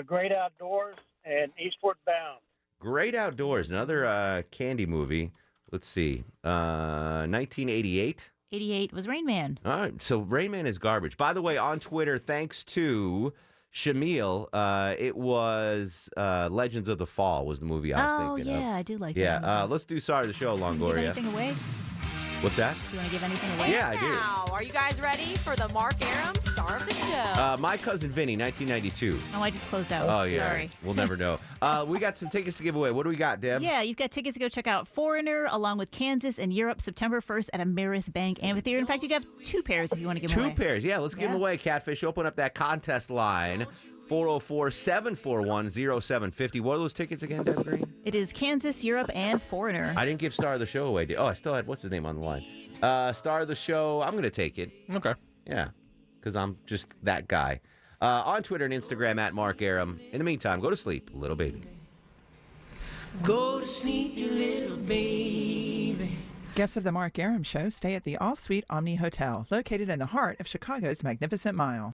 Great Outdoors and Eastward Bound. Great Outdoors, another Candy movie. Let's see. 1988. 88 was Rain Man. All right, so Rain Man is garbage. By the way, on Twitter, thanks to Shamil, it was Legends of the Fall was the movie I was thinking of. Oh, yeah, I do like that. Yeah, let's do Sorry to Show, Longoria. Give anything away? What's that? Do you want to give anything away? Yeah, I do. Now, are you guys ready for the Mark Arum Star of the Show? My Cousin Vinny, 1992. Oh, I just closed out. Oh, yeah. Sorry. We'll never know. We got some tickets to give away. What do we got, Deb? Yeah, you've got tickets to go check out Foreigner along with Kansas and Europe September 1st at Ameris Bank Amphitheater. In fact, you have 2 pairs if you want to give them away. 2 pairs. Yeah, let's give them away, Catfish. Open up that contest line. 404-741-0750. What are those tickets again, Deb Green? It is Kansas, Europe, and Foreigner. I didn't give Star of the Show away. I still had, what's his name on the line? Star of the Show, I'm going to take it. Okay. Yeah, because I'm just that guy. On Twitter and Instagram at Mark Arum. In the meantime, go to sleep, little baby. Go to sleep, you little baby. Guests of the Mark Arum Show stay at the All Suite Omni Hotel, located in the heart of Chicago's Magnificent Mile.